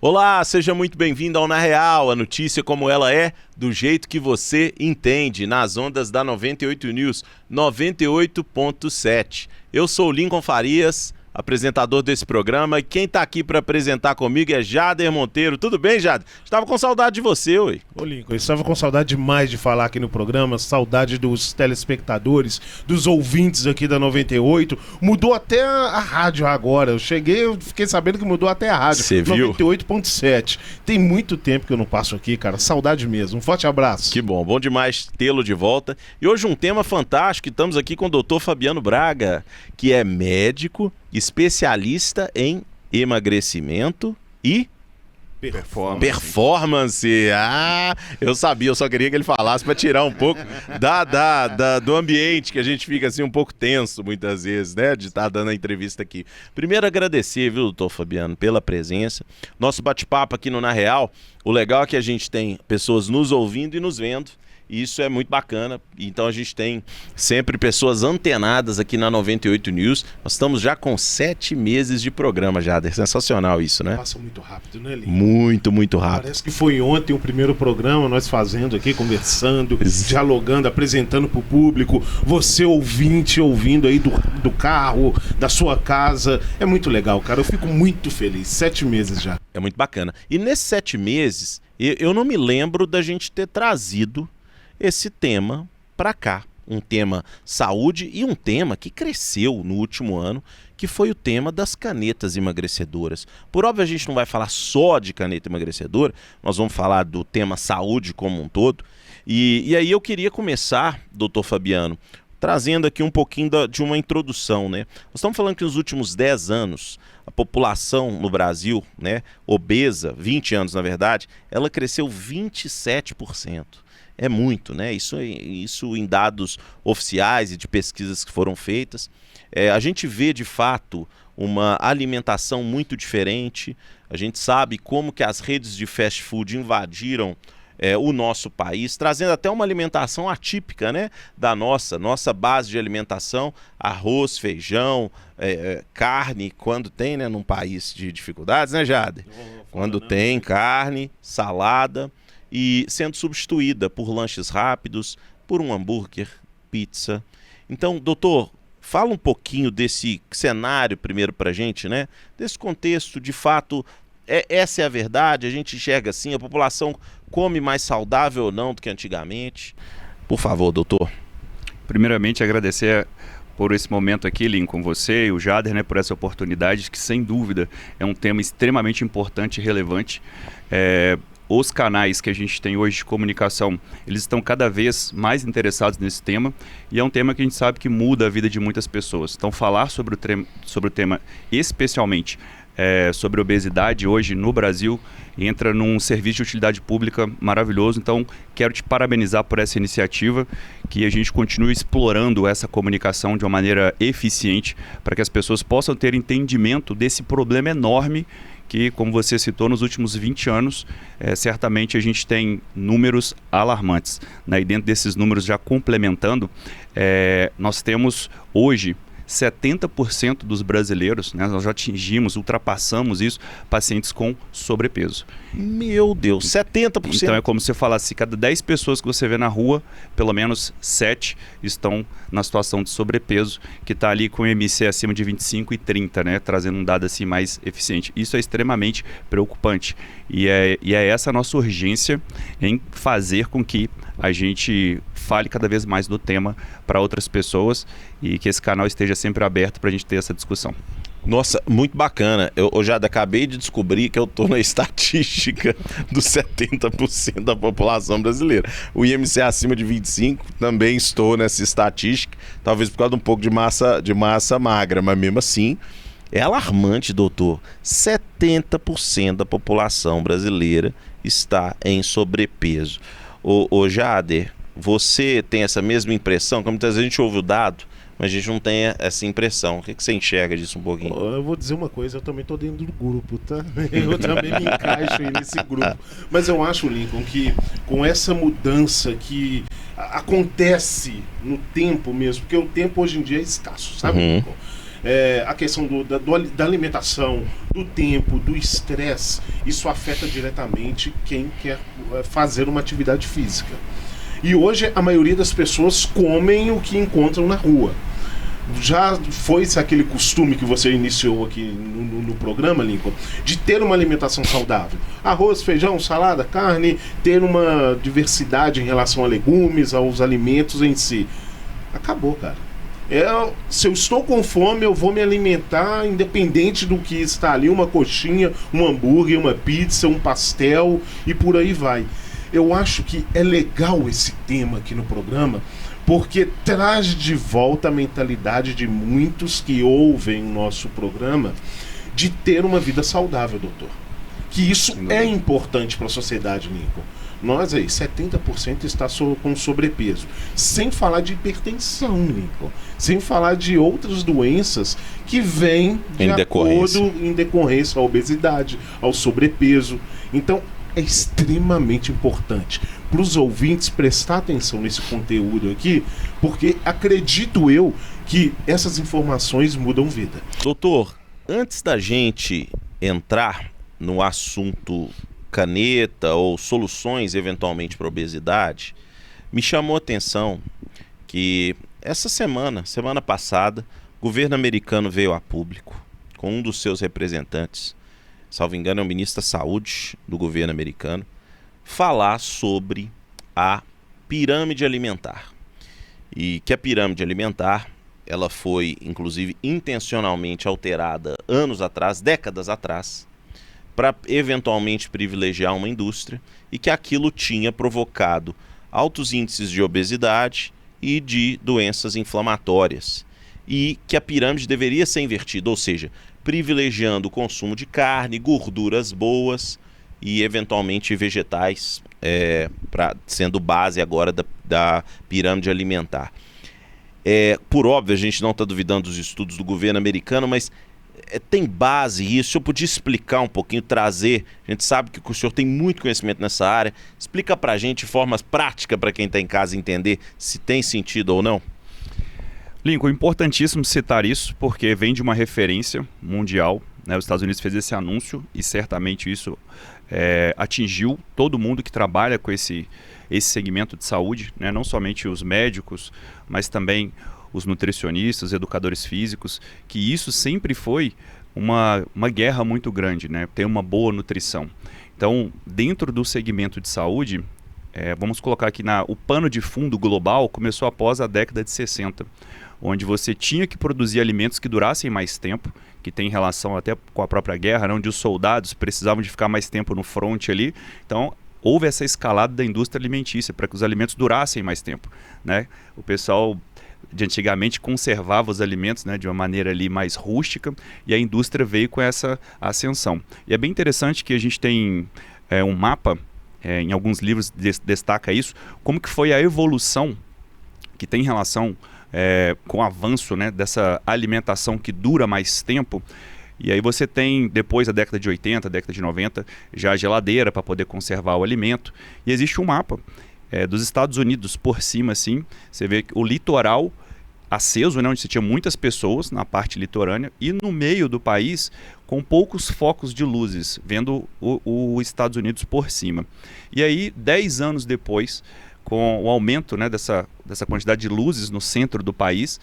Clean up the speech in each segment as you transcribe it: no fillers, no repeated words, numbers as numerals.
Olá, seja muito bem-vindo ao Na Real, a notícia como ela é, do jeito que você entende, nas ondas da 98 News 98.7. Eu sou o Lincoln Farias, apresentador desse programa, e quem tá aqui para apresentar comigo é Jader Monteiro. Tudo bem, Jader? Estava com saudade de você, oi. Ô Lincoln, eu estava com saudade demais de falar aqui no programa, saudade dos telespectadores, dos ouvintes aqui da 98. Mudou até a rádio agora. Eu fiquei sabendo que mudou até a rádio. Você viu? 98.7. Tem muito tempo que eu não passo aqui, cara. Saudade mesmo. Um forte abraço. Que bom demais tê-lo de volta. E hoje um tema fantástico, estamos aqui com o Dr. Fabiano Braga, que é médico, especialista em emagrecimento e performance. Ah, eu sabia, eu só queria que ele falasse para tirar um pouco do ambiente que a gente fica assim um pouco tenso muitas vezes, né, de estar dando a entrevista aqui. Primeiro agradecer, viu, doutor Fabiano, pela presença. Nosso bate-papo aqui no Na Real, o legal é que a gente tem pessoas nos ouvindo e nos vendo. E isso é muito bacana, então a gente tem sempre pessoas antenadas aqui na 98 News. Nós estamos já com 7 meses de programa, Jader. Sensacional isso, né? Passa muito rápido, né, Lincoln? Muito rápido. Parece que foi ontem o primeiro programa, nós fazendo aqui, conversando, dialogando, apresentando para o público. Você ouvinte, ouvindo aí do carro, da sua casa. É muito legal, cara. Eu fico muito feliz. 7 meses já. É muito bacana. E nesses 7 meses, eu não me lembro da gente ter trazido esse tema para cá, um tema saúde e um tema que cresceu no último ano, que foi o tema das canetas emagrecedoras. Por óbvio, a gente não vai falar só de caneta emagrecedora, nós vamos falar do tema saúde como um todo. E aí eu queria começar, doutor Fabiano, trazendo aqui um pouquinho de uma introdução, né? Nós estamos falando que nos últimos 10 anos, a população no Brasil, né, obesa, 20 anos na verdade, ela cresceu 27%. É muito, né? Isso em dados oficiais e de pesquisas que foram feitas. A gente vê, de fato, uma alimentação muito diferente. A gente sabe como que as redes de fast food invadiram o nosso país, trazendo até uma alimentação atípica, né? Da nossa base de alimentação, arroz, feijão, carne, quando tem, né? Num país de dificuldades, né, Jader? Quando tem carne, salada, e sendo substituída por lanches rápidos, por um hambúrguer, pizza. Então, doutor, fala um pouquinho desse cenário primeiro pra gente, né? Desse contexto, de fato, essa é a verdade, a gente enxerga assim, a população come mais saudável ou não do que antigamente? Por favor, doutor. Primeiramente, agradecer por esse momento aqui, Lincoln, você e o Jader, né, por essa oportunidade, que sem dúvida é um tema extremamente importante e relevante. Os canais que a gente tem hoje de comunicação, eles estão cada vez mais interessados nesse tema, e é um tema que a gente sabe que muda a vida de muitas pessoas. Então, falar sobre o tema, especialmente sobre obesidade hoje no Brasil, entra num serviço de utilidade pública maravilhoso. Então, quero te parabenizar por essa iniciativa, que a gente continue explorando essa comunicação de uma maneira eficiente, para que as pessoas possam ter entendimento desse problema enorme que, como você citou, nos últimos 20 anos, certamente a gente tem números alarmantes, né? E dentro desses números, já complementando, nós temos hoje 70% dos brasileiros, né, nós já ultrapassamos isso, pacientes com sobrepeso. Meu Deus, 70%? Então é como se você falasse, cada 10 pessoas que você vê na rua, pelo menos 7 estão na situação de sobrepeso, que está ali com IMC acima de 25 e 30, né, trazendo um dado assim mais eficiente. Isso é extremamente preocupante. E é essa a nossa urgência em fazer com que a gente fale cada vez mais do tema para outras pessoas, e que esse canal esteja sempre aberto para a gente ter essa discussão. Nossa, muito bacana. Eu já acabei de descobrir que eu estou na estatística dos 70% da população brasileira. O IMC acima de 25, também estou nessa estatística, talvez por causa de um pouco de massa magra, mas mesmo assim é alarmante, doutor. 70% da população brasileira está em sobrepeso. Ô Jader, você tem essa mesma impressão? Como muitas vezes a gente ouve o dado, mas a gente não tem essa impressão. O que você enxerga disso um pouquinho? Eu vou dizer uma coisa, eu também tô dentro do grupo, tá? Eu também me encaixo aí nesse grupo. Mas eu acho, Lincoln, que com essa mudança que acontece no tempo mesmo, porque o tempo hoje em dia é escasso, sabe, Lincoln? a questão da alimentação, do tempo, do estresse, isso afeta diretamente quem quer fazer uma atividade física. E hoje a maioria das pessoas comem o que encontram na rua. Já foi aquele costume que você iniciou aqui no programa, Lincoln, de ter uma alimentação saudável? Arroz, feijão, salada, carne, ter uma diversidade em relação a legumes, aos alimentos em si. Acabou, cara. Se eu estou com fome, eu vou me alimentar independente do que está ali, uma coxinha, um hambúrguer, uma pizza, um pastel e por aí vai. Eu acho que é legal esse tema aqui no programa, porque traz de volta a mentalidade de muitos que ouvem o nosso programa de ter uma vida saudável, doutor. Que isso é importante para a sociedade, Lincoln. Nós aí, 70% está com sobrepeso. Sem falar de hipertensão, Lincoln. Sem falar de outras doenças que vêm em decorrência à obesidade, ao sobrepeso. Então, é extremamente importante para os ouvintes prestar atenção nesse conteúdo aqui, porque acredito eu que essas informações mudam vida. Doutor, antes da gente entrar no assunto caneta ou soluções eventualmente para a obesidade, me chamou a atenção que essa semana passada, o governo americano veio a público com um dos seus representantes, salvo engano é o ministro da Saúde do governo americano, falar sobre a pirâmide alimentar. E que a pirâmide alimentar, ela foi inclusive intencionalmente alterada anos atrás, décadas atrás, para eventualmente privilegiar uma indústria, e que aquilo tinha provocado altos índices de obesidade e de doenças inflamatórias. E que a pirâmide deveria ser invertida, ou seja, privilegiando o consumo de carne, gorduras boas e eventualmente vegetais, sendo base agora da pirâmide alimentar. Por óbvio, a gente não está duvidando dos estudos do governo americano, mas tem base isso? O senhor podia explicar um pouquinho, trazer? A gente sabe que o senhor tem muito conhecimento nessa área. Explica pra gente de forma prática, para quem está em casa entender se tem sentido ou não. Lincoln, importantíssimo citar isso, porque vem de uma referência mundial, né? Os Estados Unidos fez esse anúncio e certamente isso atingiu todo mundo que trabalha com esse segmento de saúde, né? Não somente os médicos, mas também os nutricionistas, educadores físicos, que isso sempre foi uma guerra muito grande, né? Ter uma boa nutrição. Então, dentro do segmento de saúde, vamos colocar aqui o pano de fundo global começou após a década de 60, onde você tinha que produzir alimentos que durassem mais tempo, que tem relação até com a própria guerra, né? Onde os soldados precisavam de ficar mais tempo no fronte ali. Então, houve essa escalada da indústria alimentícia para que os alimentos durassem mais tempo, né? O pessoal de antigamente conservava os alimentos, né, de uma maneira ali mais rústica, e a indústria veio com essa ascensão. E é bem interessante que a gente tem um mapa, em alguns livros destaca isso, como que foi a evolução que tem relação com o avanço, né, dessa alimentação que dura mais tempo. E aí você tem, depois da década de 80, década de 90, já a geladeira para poder conservar o alimento, e existe um mapa dos Estados Unidos por cima, assim, você vê o litoral aceso, né, onde você tinha muitas pessoas na parte litorânea, e no meio do país com poucos focos de luzes, vendo os Estados Unidos por cima. E aí, 10 anos depois, com o aumento, né, dessa quantidade de luzes no centro do país,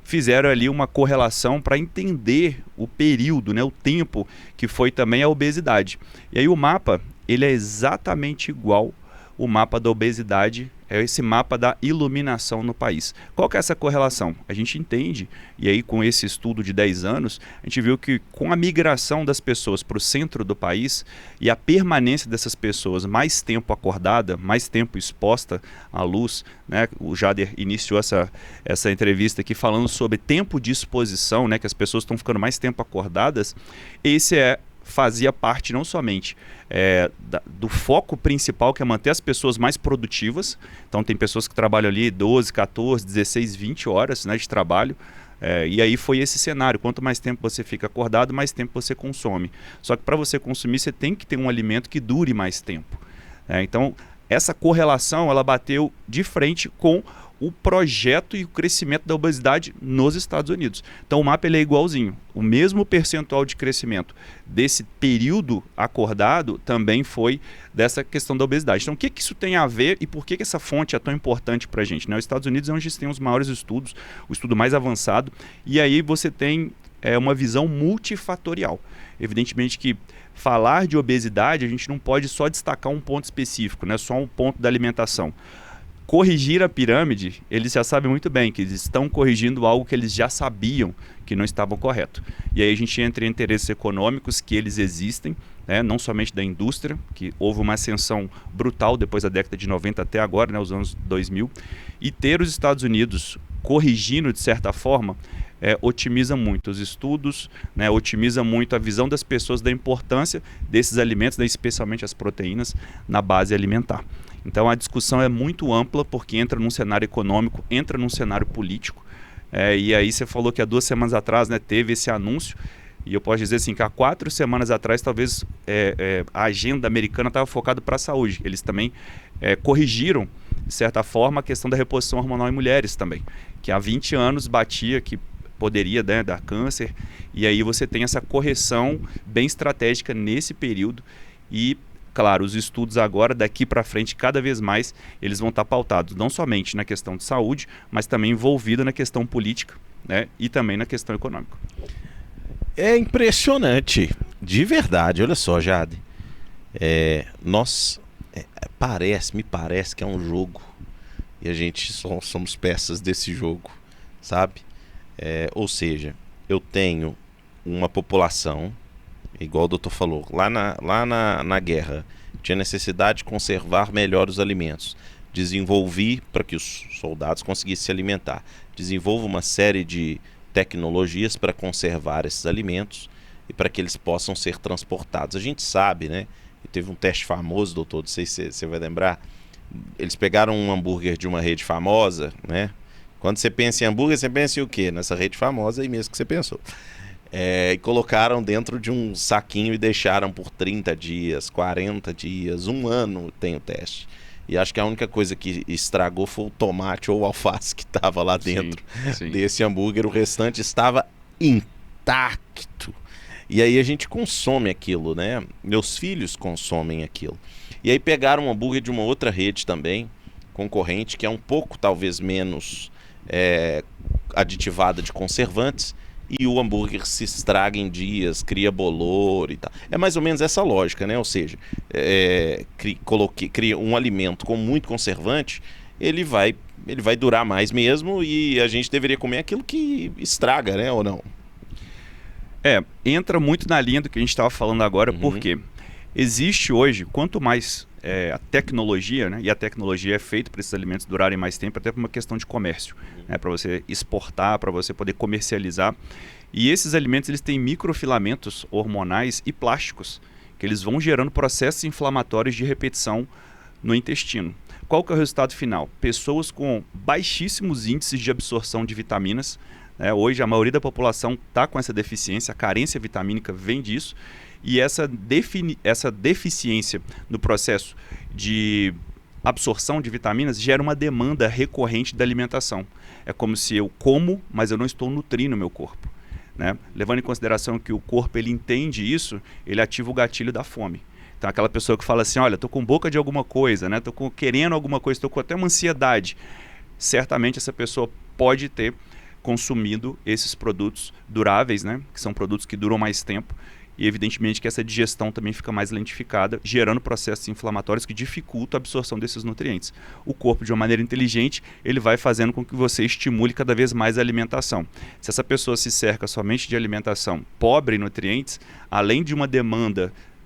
fizeram ali uma correlação para entender o período, né, o tempo que foi também a obesidade. E aí o mapa, ele é exatamente igual o mapa da obesidade, é esse mapa da iluminação no país. Qual que é essa correlação? A gente entende, e aí com esse estudo de 10 anos, a gente viu que com a migração das pessoas para o centro do país e a permanência dessas pessoas mais tempo acordada, mais tempo exposta à luz, né? O Jader iniciou essa entrevista aqui falando sobre tempo de exposição, né? Que as pessoas estão ficando mais tempo acordadas. Esse fazia parte não somente do foco principal, que é manter as pessoas mais produtivas. Então tem pessoas que trabalham ali 12, 14, 16, 20 horas, né, de trabalho. E aí foi esse cenário: quanto mais tempo você fica acordado, mais tempo você consome. Só que para você consumir, você tem que ter um alimento que dure mais tempo. Então essa correlação, ela bateu de frente com o projeto e o crescimento da obesidade nos Estados Unidos. Então o mapa ele é igualzinho. O mesmo percentual de crescimento desse período acordado também foi dessa questão da obesidade. Então o que isso tem a ver e por que essa fonte é tão importante para a gente? Os Estados Unidos é onde tem os maiores estudos, o estudo mais avançado, e aí você tem uma visão multifatorial. Evidentemente que falar de obesidade, a gente não pode só destacar um ponto específico, só um ponto da alimentação. Corrigir a pirâmide, eles já sabem muito bem que eles estão corrigindo algo que eles já sabiam que não estava correto. E aí a gente entra em interesses econômicos que eles existem, não somente da indústria, que houve uma ascensão brutal depois da década de 90 até agora, os anos 2000, e ter os Estados Unidos corrigindo de certa forma, otimiza muito os estudos, otimiza muito a visão das pessoas da importância desses alimentos, especialmente as proteínas, na base alimentar. Então a discussão é muito ampla porque entra num cenário econômico, entra num cenário político, e aí você falou que há 2 semanas atrás teve esse anúncio, e eu posso dizer assim que há 4 semanas atrás talvez a agenda americana estava focada para a saúde. Eles também corrigiram, de certa forma, a questão da reposição hormonal em mulheres também, que há 20 anos batia que poderia dar câncer, e aí você tem essa correção bem estratégica nesse período e, claro, os estudos agora, daqui para frente, cada vez mais, eles vão estar pautados não somente na questão de saúde, mas também envolvido na questão política, e também na questão econômica. É impressionante, de verdade, olha só, Jade. Me parece que é um jogo e a gente só somos peças desse jogo, sabe? Ou seja, eu tenho uma população, igual o doutor falou, lá na guerra, tinha necessidade de conservar melhor os alimentos. Desenvolvi para que os soldados conseguissem se alimentar. Desenvolvo uma série de tecnologias para conservar esses alimentos e para que eles possam ser transportados. A gente sabe, e teve um teste famoso, doutor, não sei se você vai lembrar, eles pegaram um hambúrguer de uma rede famosa, Quando você pensa em hambúrguer, você pensa em o quê? Nessa rede famosa aí mesmo que você pensou. E colocaram dentro de um saquinho e deixaram por 30 dias, 40 dias, 1 ano tem o teste. E acho que a única coisa que estragou foi o tomate ou o alface que estava lá dentro desse hambúrguer. O restante estava intacto. E aí a gente consome aquilo, Meus filhos consomem aquilo. E aí pegaram um hambúrguer de uma outra rede também, concorrente, que é um pouco talvez menos aditivada de conservantes, e o hambúrguer se estraga em dias, cria bolor e tal. É mais ou menos essa lógica, Ou seja, cria um alimento com muito conservante, ele vai durar mais mesmo, e a gente deveria comer aquilo que estraga, ou não? Entra muito na linha do que a gente estava falando agora, porque existe hoje, quanto mais a tecnologia, e a tecnologia é feita para esses alimentos durarem mais tempo, até por uma questão de comércio, para você exportar, para você poder comercializar. E esses alimentos eles têm microfilamentos hormonais e plásticos, que eles vão gerando processos inflamatórios de repetição no intestino. Qual que é o resultado final? Pessoas com baixíssimos índices de absorção de vitaminas. Hoje a maioria da população está com essa deficiência, a carência vitamínica vem disso. E essa deficiência no processo de absorção de vitaminas gera uma demanda recorrente da alimentação. É como se eu como, mas eu não estou nutrindo o meu corpo. Levando em consideração que o corpo ele entende isso, ele ativa o gatilho da fome. Então aquela pessoa que fala assim, olha, estou com boca de alguma coisa, estou querendo alguma coisa, estou com até uma ansiedade. Certamente essa pessoa pode ter consumido esses produtos duráveis, que são produtos que duram mais tempo. E evidentemente que essa digestão também fica mais lentificada, gerando processos inflamatórios que dificultam a absorção desses nutrientes. O corpo, de uma maneira inteligente, ele vai fazendo com que você estimule cada vez mais a alimentação. Se essa pessoa se cerca somente de alimentação pobre em nutrientes, além de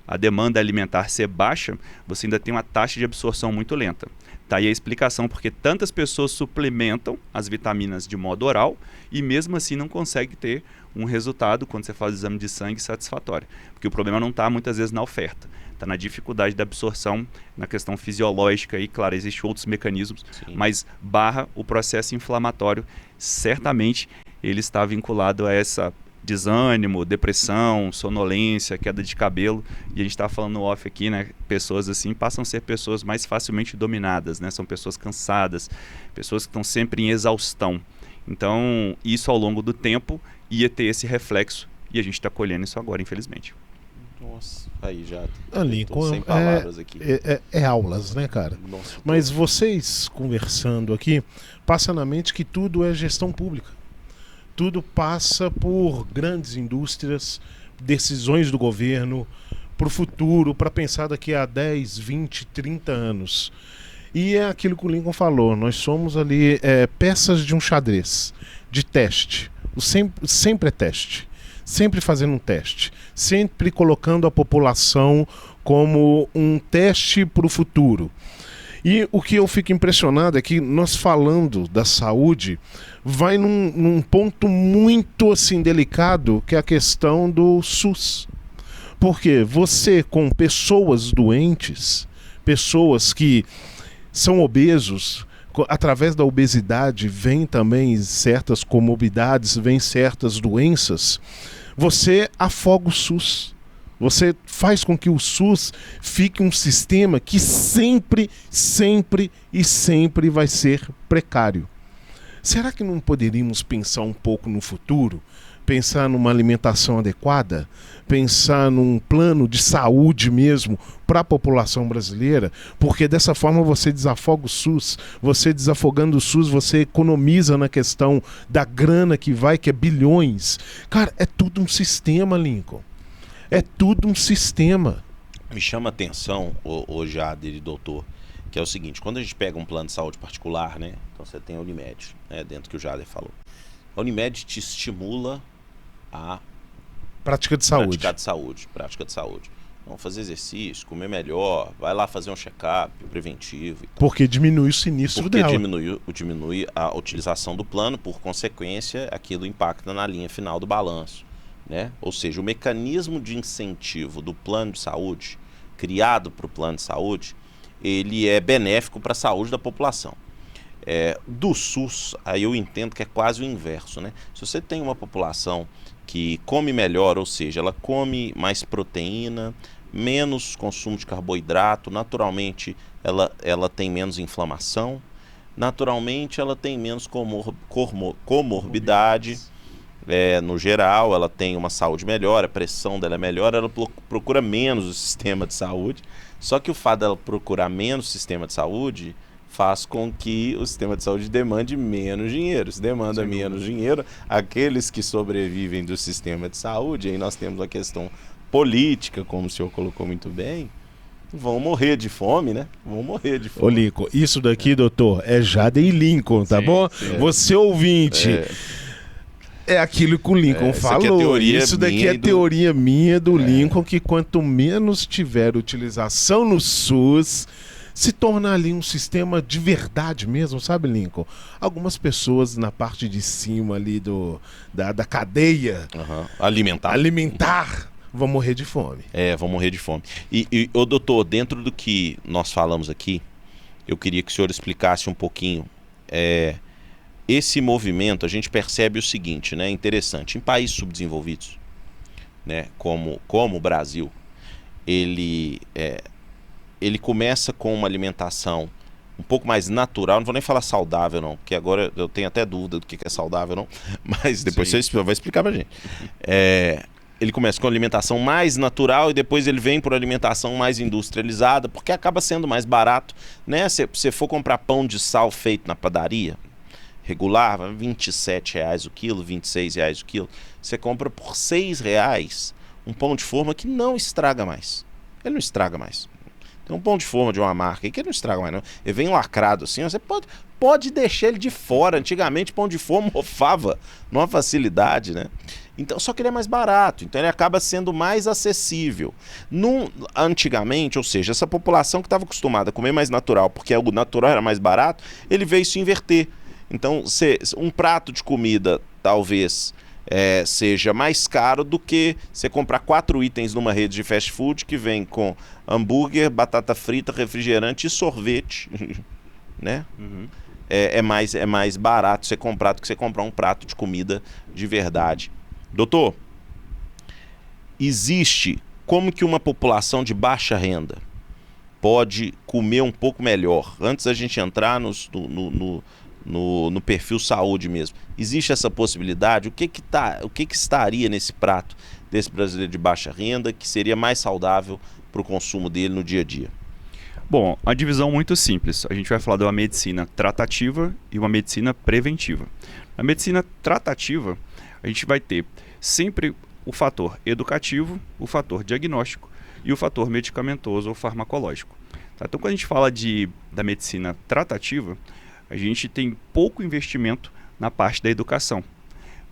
a demanda alimentar ser baixa, você ainda tem uma taxa de absorção muito lenta. Tá aí a explicação porque tantas pessoas suplementam as vitaminas de modo oral e mesmo assim não consegue ter um resultado quando você faz o exame de sangue satisfatório. Porque o problema não está muitas vezes na oferta, está na dificuldade da absorção, na questão fisiológica e, claro, existem outros mecanismos, mas barra o processo inflamatório, certamente ele está vinculado a essa desânimo, depressão, sonolência, queda de cabelo. E a gente estava falando no off aqui, né? Pessoas assim passam a ser pessoas mais facilmente dominadas, né? São pessoas cansadas, pessoas que estão sempre em exaustão. Então, isso ao longo do tempo ia ter esse reflexo e a gente está colhendo isso agora, infelizmente. Nossa, aí já. Lincoln, sem palavras aqui. É aulas, né, cara? Nossa, Mas vocês conversando aqui, passa na mente que tudo é gestão pública. Tudo passa por grandes indústrias, decisões do governo, para o futuro, para pensar daqui a 10, 20, 30 anos. E é aquilo que o Lincoln falou, nós somos ali peças de um xadrez, de teste. Sempre é teste. Sempre fazendo um teste, sempre colocando a população como um teste para o futuro. E o que eu fico impressionado é que nós falando da saúde, vai num ponto muito assim delicado, que é a questão do SUS. Porque você com pessoas doentes, pessoas que são obesos, através da obesidade vem também certas comorbidades, vem certas doenças, você afoga o SUS. Você faz com que o SUS fique um sistema que sempre, sempre e sempre vai ser precário. Será que não poderíamos pensar um pouco no futuro? Pensar numa alimentação adequada? Pensar num plano de saúde mesmo para a população brasileira? Porque dessa forma você desafoga o SUS. Você desafogando o SUS, você economiza na questão da grana que é bilhões. Cara, é tudo um sistema, Lincoln. É tudo um sistema. Me chama a atenção, o Jader e doutor, que é o seguinte, quando a gente pega um plano de saúde particular, né? Então você tem a Unimed, né, dentro que o Jader falou. A Unimed te estimula a prática de saúde. Prática de saúde. Vamos fazer exercício, comer melhor, vai lá fazer um check-up preventivo e tal. Porque diminui o sinistro dela. Porque diminui a utilização do plano, por consequência, aquilo impacta na linha final do balanço. Né? Ou seja, o mecanismo de incentivo do plano de saúde, criado para o plano de saúde, ele é benéfico para a saúde da população. Do SUS, aí eu entendo que é quase o inverso. Né? Se você tem uma população que come melhor, ou seja, ela come mais proteína, menos consumo de carboidrato, naturalmente ela tem menos inflamação, naturalmente ela tem menos comorbidade. No geral, ela tem uma saúde melhor, a pressão dela é melhor, ela procura menos o sistema de saúde. Só que o fato dela procurar menos o sistema de saúde faz com que o sistema de saúde demande menos dinheiro. Se demanda menos dinheiro, aqueles que sobrevivem do sistema de saúde, aí nós temos a questão política, como o senhor colocou muito bem, vão morrer de fome, né? Vão morrer de fome. Ô, Lincoln, isso daqui, doutor, é Jader e Lincoln, tá bom? Sim. Você ouvinte... É aquilo que o Lincoln falou. Isso daqui é teoria minha do Lincoln, que quanto menos tiver utilização no SUS, se torna ali um sistema de verdade mesmo, sabe, Lincoln? Algumas pessoas na parte de cima ali da cadeia alimentar vão morrer de fome. Vão morrer de fome. E doutor, dentro do que nós falamos aqui, eu queria que o senhor explicasse um pouquinho... Esse movimento, a gente percebe o seguinte, né? Interessante, em países subdesenvolvidos, né? Como o Brasil, ele começa com uma alimentação um pouco mais natural, não vou nem falar saudável não, porque agora eu tenho até dúvida do que é saudável não, mas depois você vai explicar pra gente. Ele começa com alimentação mais natural e depois ele vem por alimentação mais industrializada, porque acaba sendo mais barato, né? Se você for comprar pão de sal feito na padaria, regular, R$27 o quilo, R$26 o quilo. Você compra por R$6 um pão de forma que não estraga mais. Ele não estraga mais. Tem um pão de forma de uma marca aí que ele não estraga mais não. Ele vem lacrado assim, você pode deixar ele de fora. Antigamente pão de forma mofava numa facilidade, né? Então, só que ele é mais barato, então ele acaba sendo mais acessível. Antigamente, ou seja, essa população que estava acostumada a comer mais natural, porque o natural era mais barato, ele veio se inverter. Então, um prato de comida talvez seja mais caro do que você comprar 4 itens numa rede de fast food que vem com hambúrguer, batata frita, refrigerante e sorvete, né? Uhum. É mais barato você comprar do que você comprar um prato de comida de verdade. Doutor, existe como que uma população de baixa renda pode comer um pouco melhor? Antes da gente entrar no perfil saúde mesmo, existe essa possibilidade? O que que estaria nesse prato desse brasileiro de baixa renda que seria mais saudável para o consumo dele no dia a dia? Bom, a divisão muito simples. A gente vai falar de uma medicina tratativa e uma medicina preventiva. Na medicina tratativa, a gente vai ter sempre o fator educativo, o fator diagnóstico e o fator medicamentoso ou farmacológico. Tá? Então, quando a gente fala da medicina tratativa, a gente tem pouco investimento na parte da educação.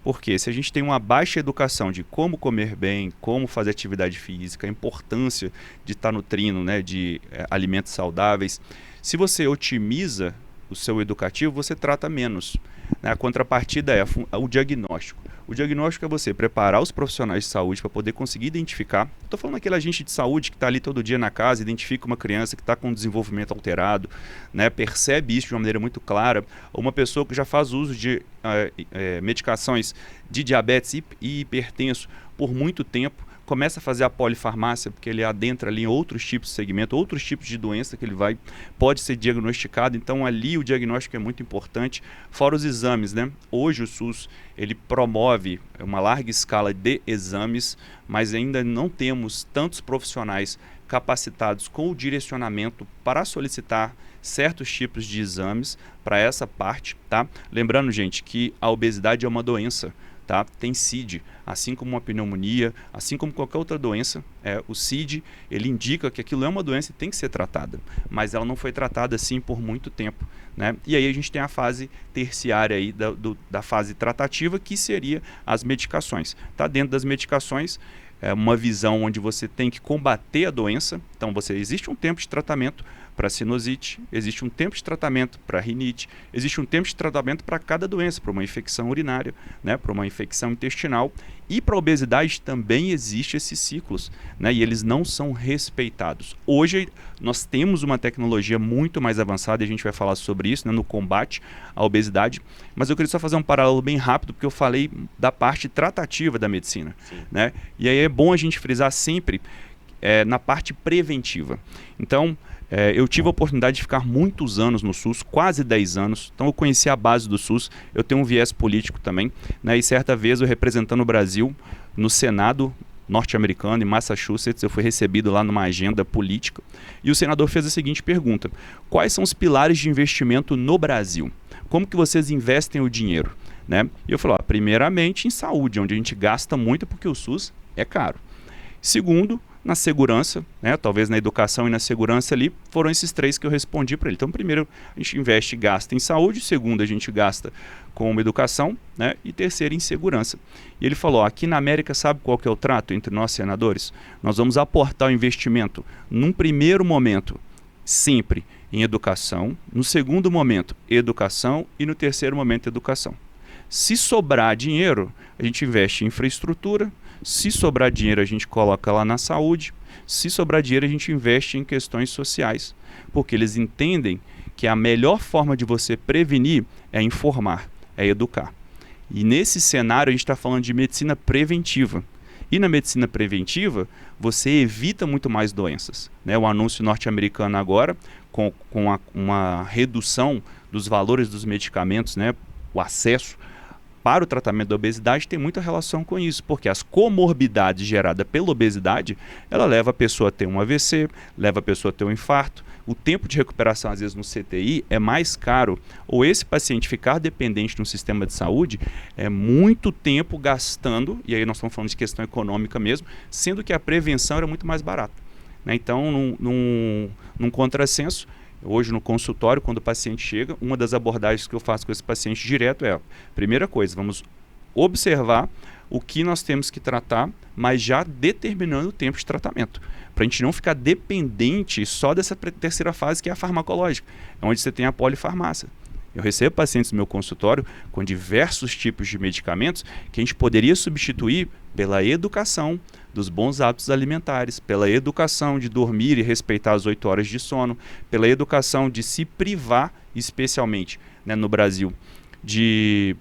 Porque se a gente tem uma baixa educação de como comer bem, como fazer atividade física, a importância de estar nutrindo, né, de alimentos saudáveis, se você otimiza o seu educativo, você trata menos. Né? A contrapartida é o diagnóstico. O diagnóstico é você preparar os profissionais de saúde para poder conseguir identificar. Estou falando aquele agente de saúde que está ali todo dia na casa, identifica uma criança que está com desenvolvimento alterado, né, percebe isso de uma maneira muito clara. Ou uma pessoa que já faz uso de medicações de diabetes e hipertenso por muito tempo, começa a fazer a polifarmácia, porque ele adentra ali em outros tipos de segmento, outros tipos de doença que ele pode ser diagnosticado. Então ali o diagnóstico é muito importante, fora os exames, né? Hoje o SUS ele promove uma larga escala de exames, mas ainda não temos tantos profissionais capacitados com o direcionamento para solicitar certos tipos de exames para essa parte, tá? Lembrando, gente, que a obesidade é uma doença. Tá? Tem CID, assim como uma pneumonia, assim como qualquer outra doença, o CID ele indica que aquilo é uma doença e tem que ser tratada, mas ela não foi tratada assim por muito tempo, né? E aí a gente tem a fase terciária aí da fase tratativa, que seria as medicações. Tá? Dentro das medicações, uma visão onde você tem que combater a doença. Então existe um tempo de tratamento para sinusite, existe um tempo de tratamento para rinite, existe um tempo de tratamento para cada doença, para uma infecção urinária, né, para uma infecção intestinal, e para a obesidade também existem esses ciclos, né, e eles não são respeitados. Hoje nós temos uma tecnologia muito mais avançada, e a gente vai falar sobre isso, né, no combate à obesidade, mas eu queria só fazer um paralelo bem rápido, porque eu falei da parte tratativa da medicina, né, e aí é bom a gente frisar sempre na parte preventiva. Então, eu tive a oportunidade de ficar muitos anos no SUS, quase 10 anos, então eu conheci a base do SUS, eu tenho um viés político também, né, e certa vez eu representando o Brasil no Senado norte-americano, em Massachusetts, eu fui recebido lá numa agenda política, e o senador fez a seguinte pergunta: quais são os pilares de investimento no Brasil? Como que vocês investem o dinheiro? Né? E eu falei, primeiramente em saúde, onde a gente gasta muito porque o SUS é caro. Segundo, na segurança, né? Talvez na educação e na segurança ali, foram esses três que eu respondi para ele. Então, primeiro, a gente investe e gasta em saúde, segundo, a gente gasta com uma educação, né? E terceiro, em segurança. E ele falou, aqui na América, sabe qual que é o trato entre nós senadores? Nós vamos aportar o investimento, num primeiro momento, sempre em educação, no segundo momento, educação, e no terceiro momento, educação. Se sobrar dinheiro, a gente investe em infraestrutura. Se sobrar dinheiro, a gente coloca lá na saúde. Se sobrar dinheiro, a gente investe em questões sociais. Porque eles entendem que a melhor forma de você prevenir é informar, é educar. E nesse cenário, a gente está falando de medicina preventiva. E na medicina preventiva, você evita muito mais doenças. Né? O anúncio norte-americano agora, com uma redução dos valores dos medicamentos, né? O acesso para o tratamento da obesidade tem muita relação com isso, porque as comorbidades geradas pela obesidade, ela leva a pessoa a ter um AVC, leva a pessoa a ter um infarto. O tempo de recuperação, às vezes, no CTI é mais caro, ou esse paciente ficar dependente de um sistema de saúde é muito tempo gastando, e aí nós estamos falando de questão econômica mesmo, sendo que a prevenção era muito mais barata. Né? Então, num contrassenso, hoje no consultório, quando o paciente chega, uma das abordagens que eu faço com esse paciente direto é, primeira coisa, vamos observar o que nós temos que tratar, mas já determinando o tempo de tratamento, para a gente não ficar dependente só dessa terceira fase, que é a farmacológica, onde você tem a polifarmácia. Eu recebo pacientes no meu consultório com diversos tipos de medicamentos que a gente poderia substituir pela educação dos bons hábitos alimentares, pela educação de dormir e respeitar as 8 horas de sono, pela educação de se privar, especialmente, né, no Brasil, de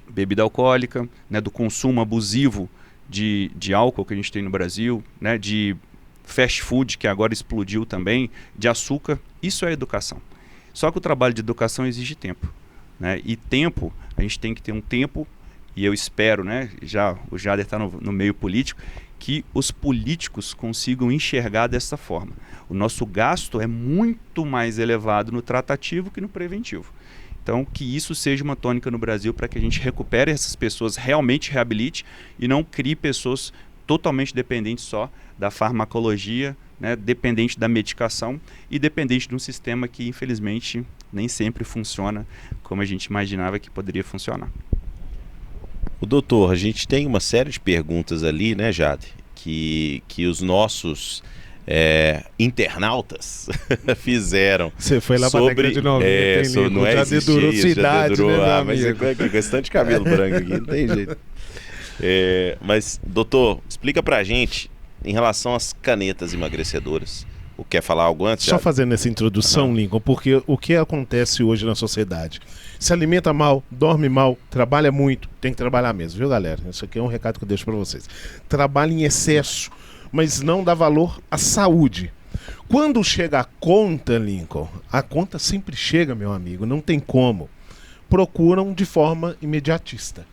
bebida alcoólica, né, do consumo abusivo de álcool que a gente tem no Brasil, né, de fast food que agora explodiu também, de açúcar. Isso é educação. Só que o trabalho de educação exige tempo, né? E tempo, a gente tem que ter um tempo, e eu espero, né, já o Jader está no meio político, que os políticos consigam enxergar dessa forma. O nosso gasto é muito mais elevado no tratativo que no preventivo. Então, que isso seja uma tônica no Brasil para que a gente recupere essas pessoas, realmente reabilite e não crie pessoas totalmente dependentes só da farmacologia, né, dependente da medicação e dependente de um sistema que, infelizmente, nem sempre funciona como a gente imaginava que poderia funcionar. O doutor, a gente tem uma série de perguntas ali, né, Jade, que os nossos internautas fizeram. Você foi lá sobre, para a década de 90, não já dedurou sua idade, né, mas é questão de cabelo branco aqui, não tem jeito. Mas, doutor, explica pra gente em relação às canetas emagrecedoras. Quer falar algo antes? Só fazendo essa introdução, Lincoln, porque o que acontece hoje na sociedade? Se alimenta mal, dorme mal, trabalha muito, tem que trabalhar mesmo, viu, galera? Isso aqui é um recado que eu deixo para vocês. Trabalha em excesso, mas não dá valor à saúde. Quando chega a conta, Lincoln, a conta sempre chega, meu amigo, não tem como. Procuram de forma imediatista.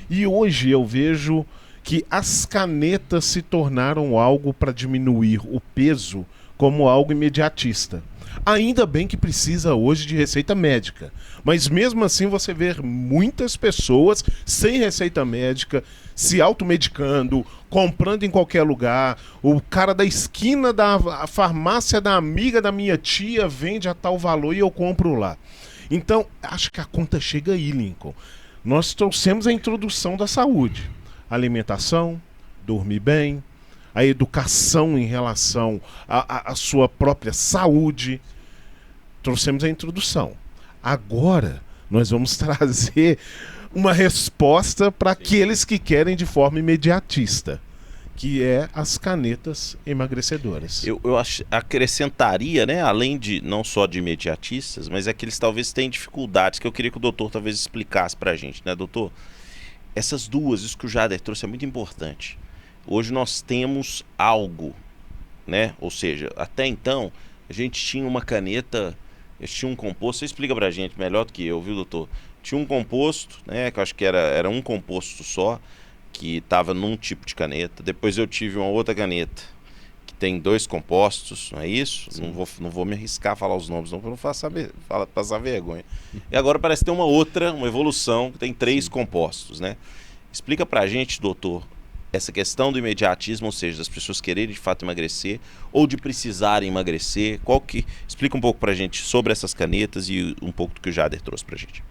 E hoje eu vejo que as canetas se tornaram algo para diminuir o peso como algo imediatista. Ainda bem que precisa hoje de receita médica, mas mesmo assim você vê muitas pessoas sem receita médica, se automedicando, comprando em qualquer lugar. O cara da esquina da farmácia da amiga da minha tia vende a tal valor e eu compro lá. Então, acho que a conta chega aí, Lincoln. Nós trouxemos a introdução da saúde. Alimentação, dormir bem, a educação em relação à sua própria saúde. Trouxemos a introdução. Agora, nós vamos trazer uma resposta para aqueles que querem de forma imediatista, que é as canetas emagrecedoras. Eu acrescentaria, né, além de não só de imediatistas, mas aqueles talvez têm dificuldades, que eu queria que o doutor talvez explicasse para a gente, né, doutor? Essas duas, isso que o Jader trouxe é muito importante. Hoje nós temos algo, né? Ou seja, até então a gente tinha uma caneta, tinha um composto. Você explica pra gente melhor do que eu, viu, doutor? Tinha um composto, né? Que eu acho que era um composto só, que estava num tipo de caneta. Depois eu tive uma outra caneta que tem 2 compostos, não é isso? Não vou me arriscar a falar os nomes, não, para não passar vergonha. E agora parece ter uma evolução, que tem 3 compostos, né? Explica pra gente, doutor, essa questão do imediatismo, ou seja, das pessoas quererem de fato emagrecer ou de precisarem emagrecer. Explica um pouco pra gente sobre essas canetas e um pouco do que o Jader trouxe pra gente.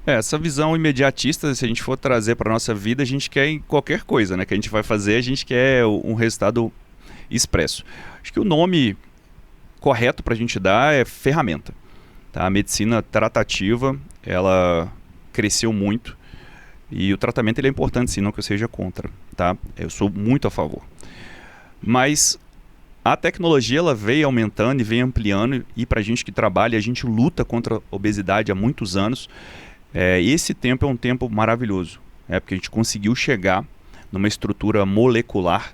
Essa visão imediatista, se a gente for trazer para nossa vida, a gente quer em qualquer coisa, né, que a gente vai fazer, a gente quer um resultado expresso. Acho que o nome correto para a gente dar é ferramenta. Tá? A medicina tratativa, ela cresceu muito e o tratamento ele é importante, sim, não que eu seja contra. Tá? Eu sou muito a favor. Mas a tecnologia ela veio aumentando e vem ampliando, e para a gente que trabalha, a gente luta contra a obesidade há muitos anos. Esse tempo é um tempo maravilhoso, porque a gente conseguiu chegar numa estrutura molecular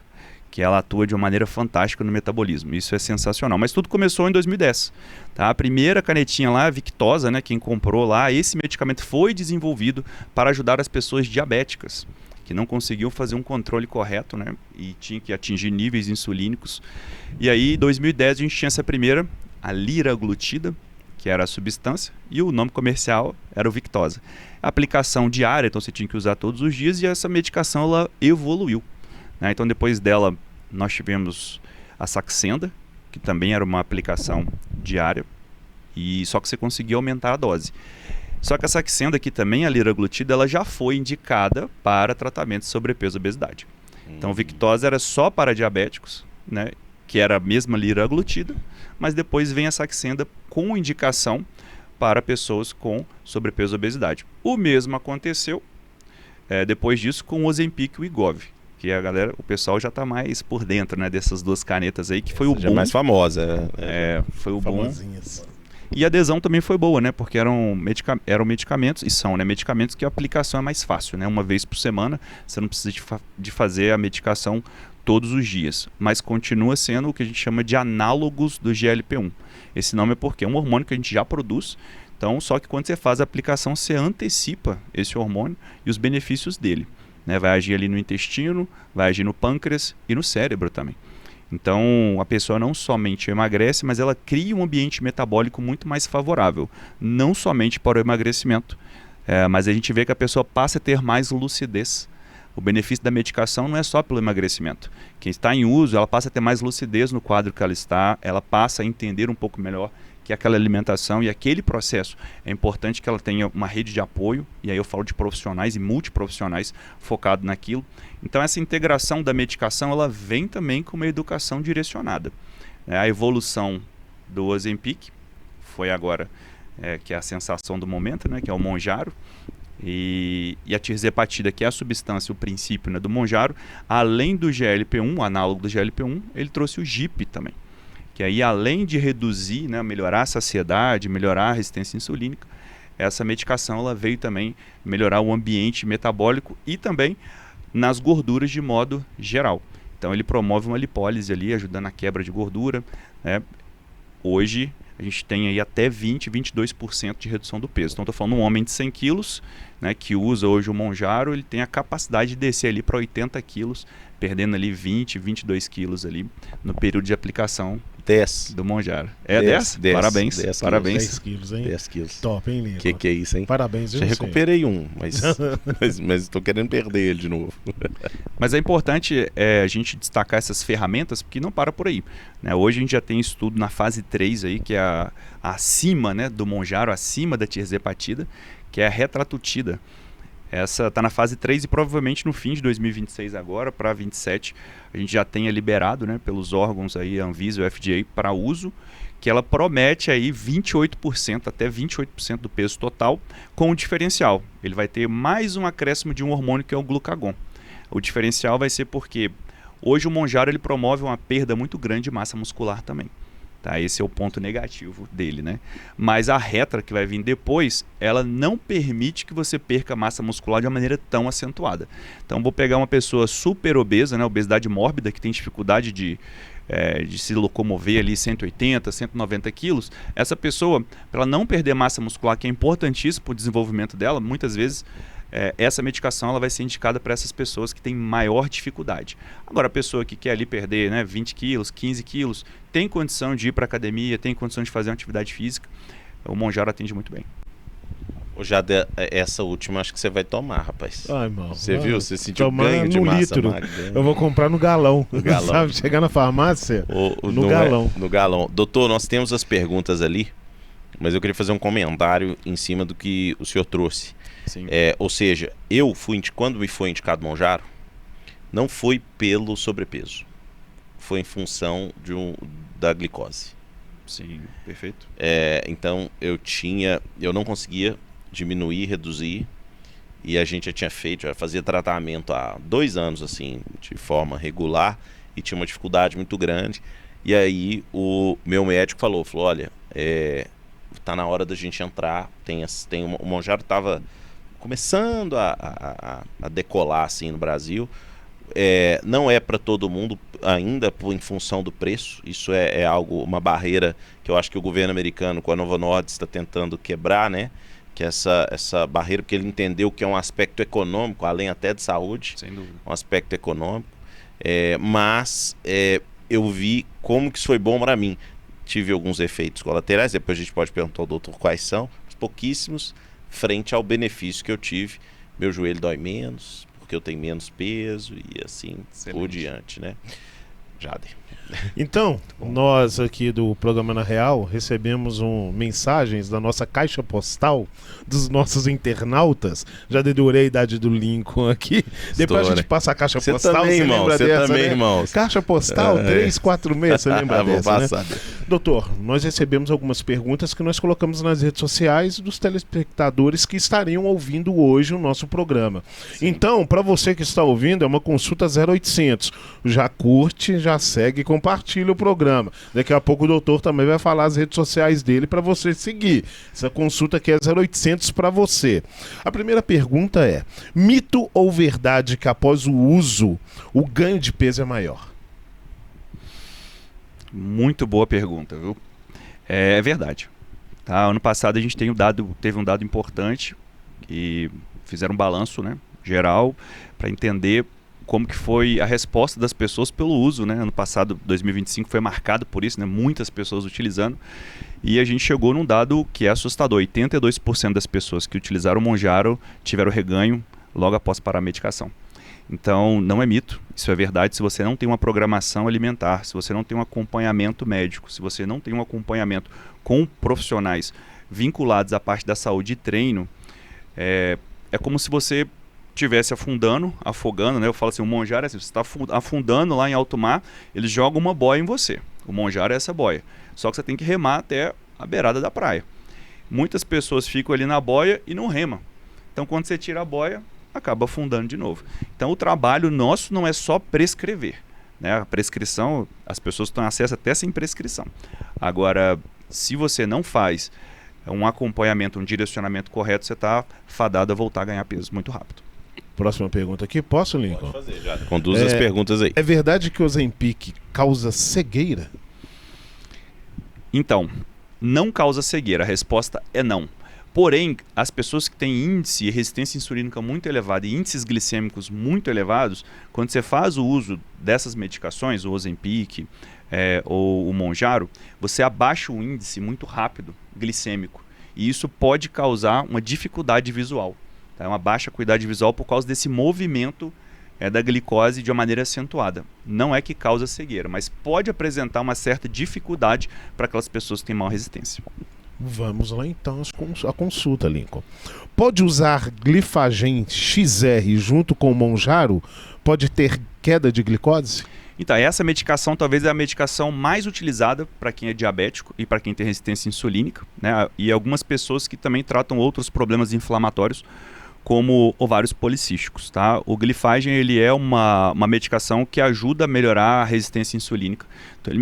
que ela atua de uma maneira fantástica no metabolismo. Isso é sensacional. Mas tudo começou em 2010. Tá? A primeira canetinha lá, a Victoza, né, quem comprou lá, esse medicamento foi desenvolvido para ajudar as pessoas diabéticas, que não conseguiam fazer um controle correto, né, e tinha que atingir níveis insulínicos. E aí, em 2010, a gente tinha essa primeira, a liraglutida, que era a substância, e o nome comercial era o Victoza. A aplicação diária, então você tinha que usar todos os dias, e essa medicação ela evoluiu. Né? Então depois dela nós tivemos a Saxenda, que também era uma aplicação diária, e só que você conseguia aumentar a dose. Só que a Saxenda, que também a liraglutida, ela já foi indicada para tratamento de sobrepeso e obesidade. Então o Victoza era só para diabéticos, né? Que era a mesma liraglutida, mas depois vem a Saxenda com indicação para pessoas com sobrepeso e obesidade. O mesmo aconteceu depois disso com o Ozempic e o Wegovy, que o pessoal já está mais por dentro, né, dessas duas canetas aí, que foi o boom. Já mais famosa. Foi o boom. E a adesão também foi boa, né? Porque eram medicamentos, e são, né? Medicamentos que a aplicação é mais fácil, né? Uma vez por semana, você não precisa de fazer a medicação todos os dias. Mas continua sendo o que a gente chama de análogos do GLP-1. Esse nome é porque é um hormônio que a gente já produz. Então, só que quando você faz a aplicação, você antecipa esse hormônio e os benefícios dele, né? Vai agir ali no intestino, vai agir no pâncreas e no cérebro também. Então, a pessoa não somente emagrece, mas ela cria um ambiente metabólico muito mais favorável. Não somente para o emagrecimento, mas a gente vê que a pessoa passa a ter mais lucidez. O benefício da medicação não é só pelo emagrecimento. Quem está em uso, ela passa a ter mais lucidez no quadro que ela está, ela passa a entender um pouco melhor que aquela alimentação e aquele processo. É importante que ela tenha uma rede de apoio, e aí eu falo de profissionais e multiprofissionais focados naquilo. Então essa integração da medicação, ela vem também com uma educação direcionada. A evolução do Ozempic foi agora, que é a sensação do momento, né, que é o Mounjaro, e a tirzepatida, que é a substância, o princípio, né, do Mounjaro, além do GLP-1, o análogo do GLP-1, ele trouxe o GIP também. Que aí, além de reduzir, né, melhorar a saciedade, melhorar a resistência insulínica, essa medicação ela veio também melhorar o ambiente metabólico e também nas gorduras de modo geral. Então ele promove uma lipólise ali, ajudando a quebra de gordura, né? Hoje a gente tem aí até 22% de redução do peso. Então estou falando um homem de 100 quilos, né, que usa hoje o Mounjaro, ele tem a capacidade de descer ali para 80 quilos, perdendo ali 22 quilos ali no período de aplicação 10 do Mounjaro. 10? Parabéns. 10 parabéns. 10 quilos, hein? 10 quilos. Top, hein, Lincoln? Que é isso, hein? Parabéns, Já recuperei um, mas estou querendo perder ele de novo. Mas é importante a gente destacar essas ferramentas, porque não para por aí, né? Hoje a gente já tem estudo na fase 3 aí, que é acima, né, do Mounjaro, acima da tirzepatida, que é a retratutida. Essa está na fase 3 e provavelmente no fim de 2026 agora, para 2027, a gente já tenha liberado, né, pelos órgãos aí, a Anvisa e o FDA, para uso, que ela promete aí 28%, até 28% do peso total, com um diferencial. Ele vai ter mais um acréscimo de um hormônio que é o glucagon. O diferencial vai ser porque hoje o Mounjaro ele promove uma perda muito grande de massa muscular também. Tá, esse é o ponto negativo dele, né? Mas a Retra, que vai vir depois, ela não permite que você perca massa muscular de uma maneira tão acentuada. Então, vou pegar uma pessoa super obesa, né, obesidade mórbida, que tem dificuldade de se locomover ali 180, 190 quilos. Essa pessoa, para ela não perder massa muscular, que é importantíssimo para o desenvolvimento dela, muitas vezes essa medicação ela vai ser indicada para essas pessoas que têm maior dificuldade. Agora, a pessoa que quer ali perder, né, 20 quilos, 15 quilos, tem condição de ir para a academia, tem condição de fazer uma atividade física, o Mounjaro atende muito bem. Já essa última acho que você vai tomar, rapaz. Ai, irmão. Você viu? Você sentiu tomar ganho de no massa litro. magra? Eu vou comprar no galão. Sabe? Chegar na farmácia, no galão. No galão. Doutor, nós temos as perguntas ali, mas eu queria fazer um comentário em cima do que o senhor trouxe. Sim. Ou seja, quando me foi indicado Mounjaro, não foi pelo sobrepeso. Foi em função da glicose. Sim, perfeito. Então eu não conseguia diminuir, reduzir, e a gente já fazia tratamento há 2 anos, assim, de forma regular, e tinha uma dificuldade muito grande. E aí o meu médico falou, olha, tá na hora da gente entrar, o Mounjaro estava começando a decolar assim no Brasil. Não é para todo mundo ainda em função do preço. Isso é uma barreira que eu acho que o governo americano com a Novo Nordisk está tentando quebrar, né? Que essa barreira, porque ele entendeu que é um aspecto econômico, além até de saúde. Sem dúvida. Um aspecto econômico. Mas eu vi como que isso foi bom para mim. Tive alguns efeitos colaterais, depois a gente pode perguntar ao doutor quais são, mas pouquíssimos, frente ao benefício que eu tive. Meu joelho dói menos, porque eu tenho menos peso e assim por diante, né? Jader. Então, nós aqui do Programa Na Real recebemos mensagens da nossa caixa postal dos nossos internautas. Já dedurei a idade do Lincoln aqui. Depois a gente passa a caixa postal. Também, você irmão, lembra dessa, também, né? Irmão. Caixa postal 346, você lembra Vou dessa, passar. né? Doutor, nós recebemos algumas perguntas que nós colocamos nas redes sociais dos telespectadores que estariam ouvindo hoje o nosso programa. Sim. Então, para você que está ouvindo, é uma consulta 0800. Já curte, já já segue e compartilha o programa. Daqui a pouco o doutor também vai falar as redes sociais dele para você seguir. Essa consulta aqui é 0800 para você. A primeira pergunta é: mito ou verdade que após o uso o ganho de peso é maior? Muito boa pergunta, viu? É verdade. Tá? Ano passado a gente teve um dado importante e fizeram um balanço, né, geral para entender como que foi a resposta das pessoas pelo uso, né? Ano passado, 2025, foi marcado por isso, né? Muitas pessoas utilizando. E a gente chegou num dado que é assustador. 82% das pessoas que utilizaram o Monjaro tiveram reganho logo após parar a medicação. Então, não é mito, isso é verdade. Se você não tem uma programação alimentar, se você não tem um acompanhamento médico, se você não tem um acompanhamento com profissionais vinculados à parte da saúde e treino, é como se você estivesse afogando, né? Eu falo assim, o Monjaro é assim, você está afundando lá em alto mar, eles jogam uma boia em você. O Monjaro é essa boia. Só que você tem que remar até a beirada da praia. Muitas pessoas ficam ali na boia e não remam. Então, quando você tira a boia, acaba afundando de novo. Então, o trabalho nosso não é só prescrever, né? A prescrição, as pessoas têm acesso até sem prescrição. Agora, se você não faz um acompanhamento, um direcionamento correto, você está fadado a voltar a ganhar peso muito rápido. Próxima pergunta aqui, posso, Lincoln? Pode fazer, já. Conduz as perguntas aí. É verdade que o Ozempic causa cegueira? Então, não causa cegueira, a resposta é não. Porém, as pessoas que têm índice e resistência insulínica muito elevada e índices glicêmicos muito elevados, quando você faz o uso dessas medicações, o Ozempic ou o Monjaro, você abaixa o índice muito rápido glicêmico. E isso pode causar uma dificuldade visual. Tá? Uma baixa acuidade visual por causa desse movimento da glicose de uma maneira acentuada. Não é que causa cegueira, mas pode apresentar uma certa dificuldade para aquelas pessoas que têm maior resistência. Vamos lá então a consulta, Lincoln. Pode usar Glifagen XR junto com o Monjaro? Pode ter queda de glicose? Então, essa medicação talvez é a medicação mais utilizada para quem é diabético e para quem tem resistência insulínica, né? E algumas pessoas que também tratam outros problemas inflamatórios, como ovários policísticos, tá? O Glifagen, ele é uma medicação que ajuda a melhorar a resistência insulínica. Então,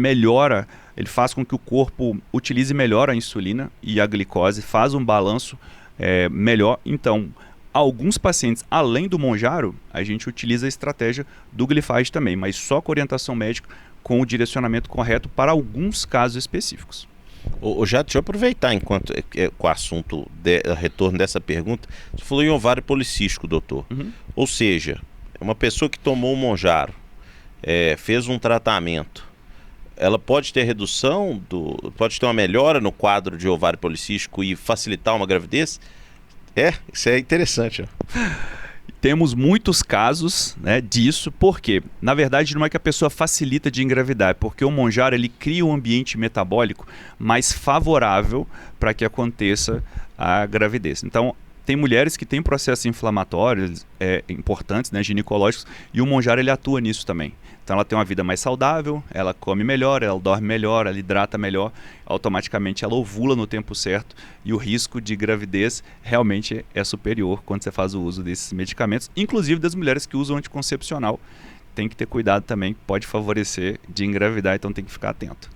ele faz com que o corpo utilize melhor a insulina e a glicose, faz um balanço melhor. Então, alguns pacientes, além do Monjaro, a gente utiliza a estratégia do Glifagen também, mas só com orientação médica, com o direcionamento correto para alguns casos específicos. Já deixa eu aproveitar enquanto com o assunto retorno dessa pergunta. Você falou em ovário policístico, doutor. Uhum. Ou seja, uma pessoa que tomou o Monjaro, fez um tratamento, ela pode ter redução, pode ter uma melhora no quadro de ovário policístico e facilitar uma gravidez? Isso é interessante. Ó. Temos muitos casos, né, disso, porque, na verdade, não é que a pessoa facilita de engravidar, é porque o Monjaro ele cria um ambiente metabólico mais favorável para que aconteça a gravidez. Então, tem mulheres que têm processos inflamatórios importantes, né, ginecológicos, e o Monjaro ele atua nisso também. Então ela tem uma vida mais saudável, ela come melhor, ela dorme melhor, ela hidrata melhor, automaticamente ela ovula no tempo certo e o risco de gravidez realmente é superior quando você faz o uso desses medicamentos, inclusive das mulheres que usam anticoncepcional. Tem que ter cuidado também, pode favorecer de engravidar, então tem que ficar atento.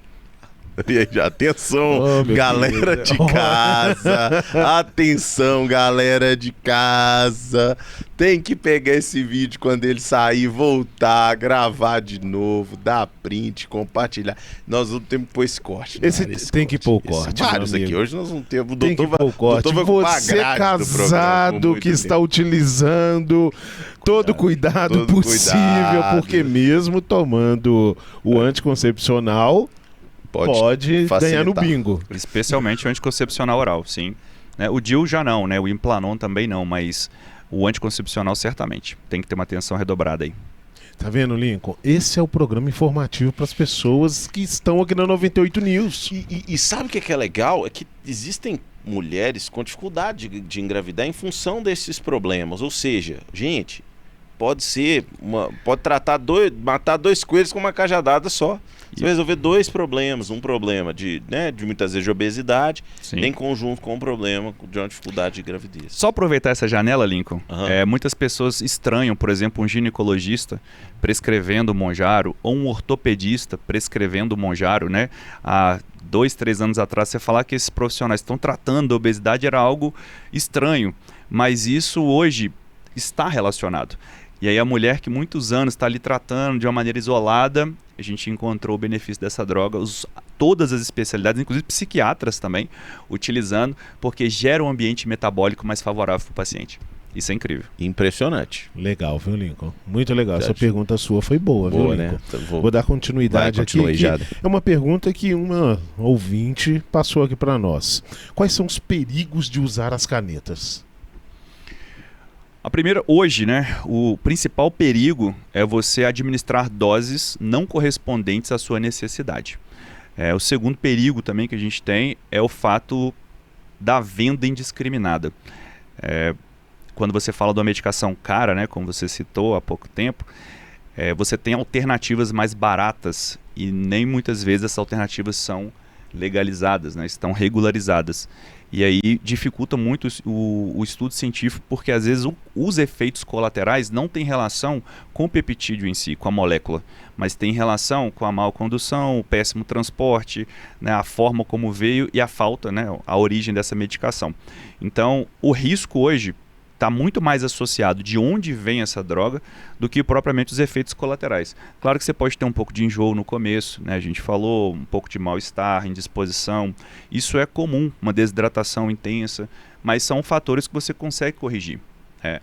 Atenção, galera de casa. Atenção, galera de casa. Tem que pegar esse vídeo quando ele sair, voltar, gravar de novo, dar print, compartilhar. Nós não temos que pôr esse corte. Esse tem que pôr o corte. Vários aqui. Hoje nós não temos. O tem que pôr o corte. Você casado que está utilizando todo cuidado possível, porque mesmo tomando o anticoncepcional, pode ganhar no bingo. Especialmente o anticoncepcional oral, sim. O DIU já não, né? O Implanon também não, mas o anticoncepcional certamente. Tem que ter uma atenção redobrada aí. Tá vendo, Lincoln? Esse é o programa informativo para as pessoas que estão aqui na 98 News. E sabe o que é legal? É que existem mulheres com dificuldade de engravidar em função desses problemas. Ou seja, gente, pode matar dois coelhos com uma cajadada só. Você vai resolver dois problemas. Um problema de muitas vezes de obesidade, Sim. em conjunto com um problema de uma dificuldade de gravidez. Só aproveitar essa janela, Lincoln. Muitas pessoas estranham, por exemplo, um ginecologista prescrevendo Monjaro ou um ortopedista prescrevendo Monjaro, né? Há 2, 3 anos atrás, você falar que esses profissionais estão tratando a obesidade era algo estranho, mas isso hoje está relacionado. E aí a mulher que muitos anos está ali tratando de uma maneira isolada, a gente encontrou o benefício dessa droga, todas as especialidades, inclusive psiquiatras também, utilizando, porque gera um ambiente metabólico mais favorável para o paciente. Isso é incrível. Impressionante. Legal, viu, Lincoln? Muito legal. Essa pergunta sua foi boa, viu, Lincoln? Né? Vou dar continuidade aqui. É uma pergunta que uma ouvinte passou aqui para nós. Quais são os perigos de usar as canetas? A primeira, hoje, né, o principal perigo é você administrar doses não correspondentes à sua necessidade. O segundo perigo também que a gente tem é o fato da venda indiscriminada. Quando você fala de uma medicação cara, né, como você citou há pouco tempo, você tem alternativas mais baratas e nem muitas vezes essas alternativas são legalizadas, né, estão regularizadas. E aí dificulta muito o estudo científico, porque às vezes os efeitos colaterais não têm relação com o peptídeo em si, com a molécula, mas tem relação com a má condução, o péssimo transporte, né, a forma como veio e a falta, né, a origem dessa medicação. Então, o risco hoje está muito mais associado de onde vem essa droga do que propriamente os efeitos colaterais. Claro que você pode ter um pouco de enjoo no começo, né? A gente falou, um pouco de mal-estar, indisposição. Isso é comum, uma desidratação intensa, mas são fatores que você consegue corrigir.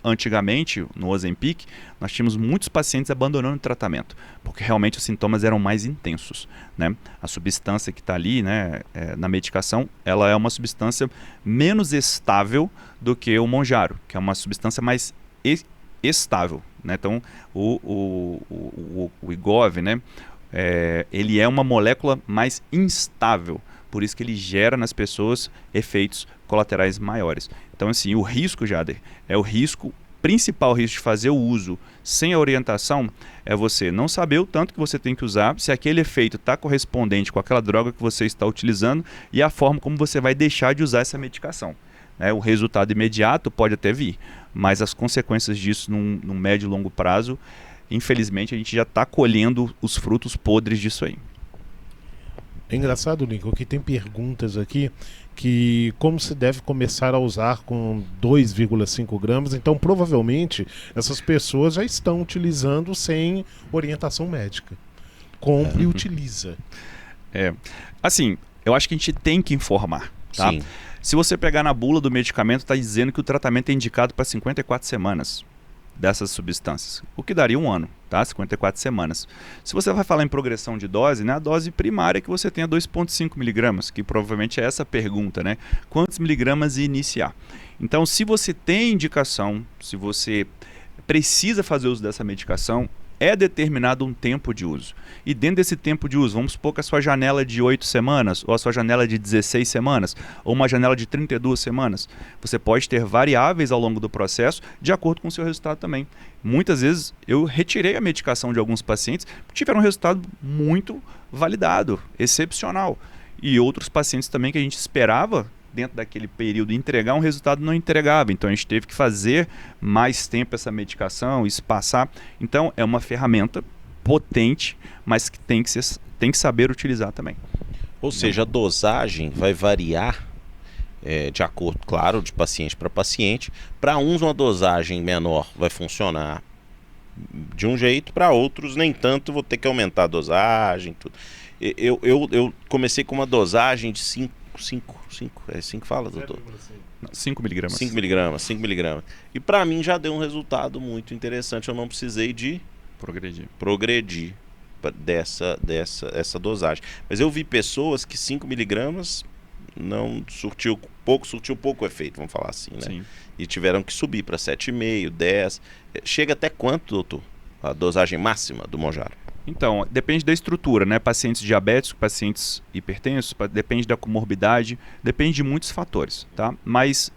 Antigamente, no Ozempic, nós tínhamos muitos pacientes abandonando o tratamento, porque realmente os sintomas eram mais intensos, né? A substância que está ali, né, na medicação, ela é uma substância menos estável do que o Monjaro, que é uma substância mais estável, né? Então, o Wegovy, né, ele é uma molécula mais instável, por isso que ele gera nas pessoas efeitos colaterais maiores. Então, assim, o risco, Jader, principal risco de fazer o uso sem a orientação é você não saber o tanto que você tem que usar, se aquele efeito está correspondente com aquela droga que você está utilizando e a forma como você vai deixar de usar essa medicação. O resultado imediato pode até vir, mas as consequências disso num médio e longo prazo, infelizmente, a gente já está colhendo os frutos podres disso aí. É engraçado, Lincoln, que tem perguntas aqui que como se deve começar a usar com 2,5 gramas, então provavelmente essas pessoas já estão utilizando sem orientação médica. Compre e utiliza. Assim, eu acho que a gente tem que informar, tá? Sim. Se você pegar na bula do medicamento, está dizendo que o tratamento é indicado para 54 semanas dessas substâncias, o que daria 1 ano, tá? 54 semanas. Se você vai falar em progressão de dose, né, a dose primária que você tem é 2,5 miligramas, que provavelmente é essa pergunta, né? Quantos miligramas iniciar? Então, se você tem indicação, se você precisa fazer uso dessa medicação, é determinado um tempo de uso. E dentro desse tempo de uso, vamos supor que a sua janela é de 8 semanas, ou a sua janela é de 16 semanas, ou uma janela de 32 semanas. Você pode ter variáveis ao longo do processo de acordo com o seu resultado também. Muitas vezes eu retirei a medicação de alguns pacientes que tiveram um resultado muito validado, excepcional. E outros pacientes também que a gente esperava dentro daquele período entregar um resultado, não entregava. Então a gente teve que fazer mais tempo essa medicação, espaçar. Então é uma ferramenta potente, mas que tem que saber utilizar também. Ou seja, a dosagem vai variar de acordo, claro, de paciente para paciente. Para uns uma dosagem menor vai funcionar de um jeito, para outros nem tanto, vou ter que aumentar a dosagem, tudo. Eu comecei com uma dosagem de 5 fala, doutor? 5 miligramas. 5 miligramas. E para mim já deu um resultado muito interessante. Eu não precisei de progredir dessa dosagem. Mas eu vi pessoas que 5 miligramas não surtiu pouco efeito, vamos falar assim, né? Sim. E tiveram que subir para 7,5, 10. Chega até quanto, doutor? A dosagem máxima do Monjaro? Então, depende da estrutura, né? Pacientes diabéticos, pacientes hipertensos, depende da comorbidade, depende de muitos fatores, tá? Mas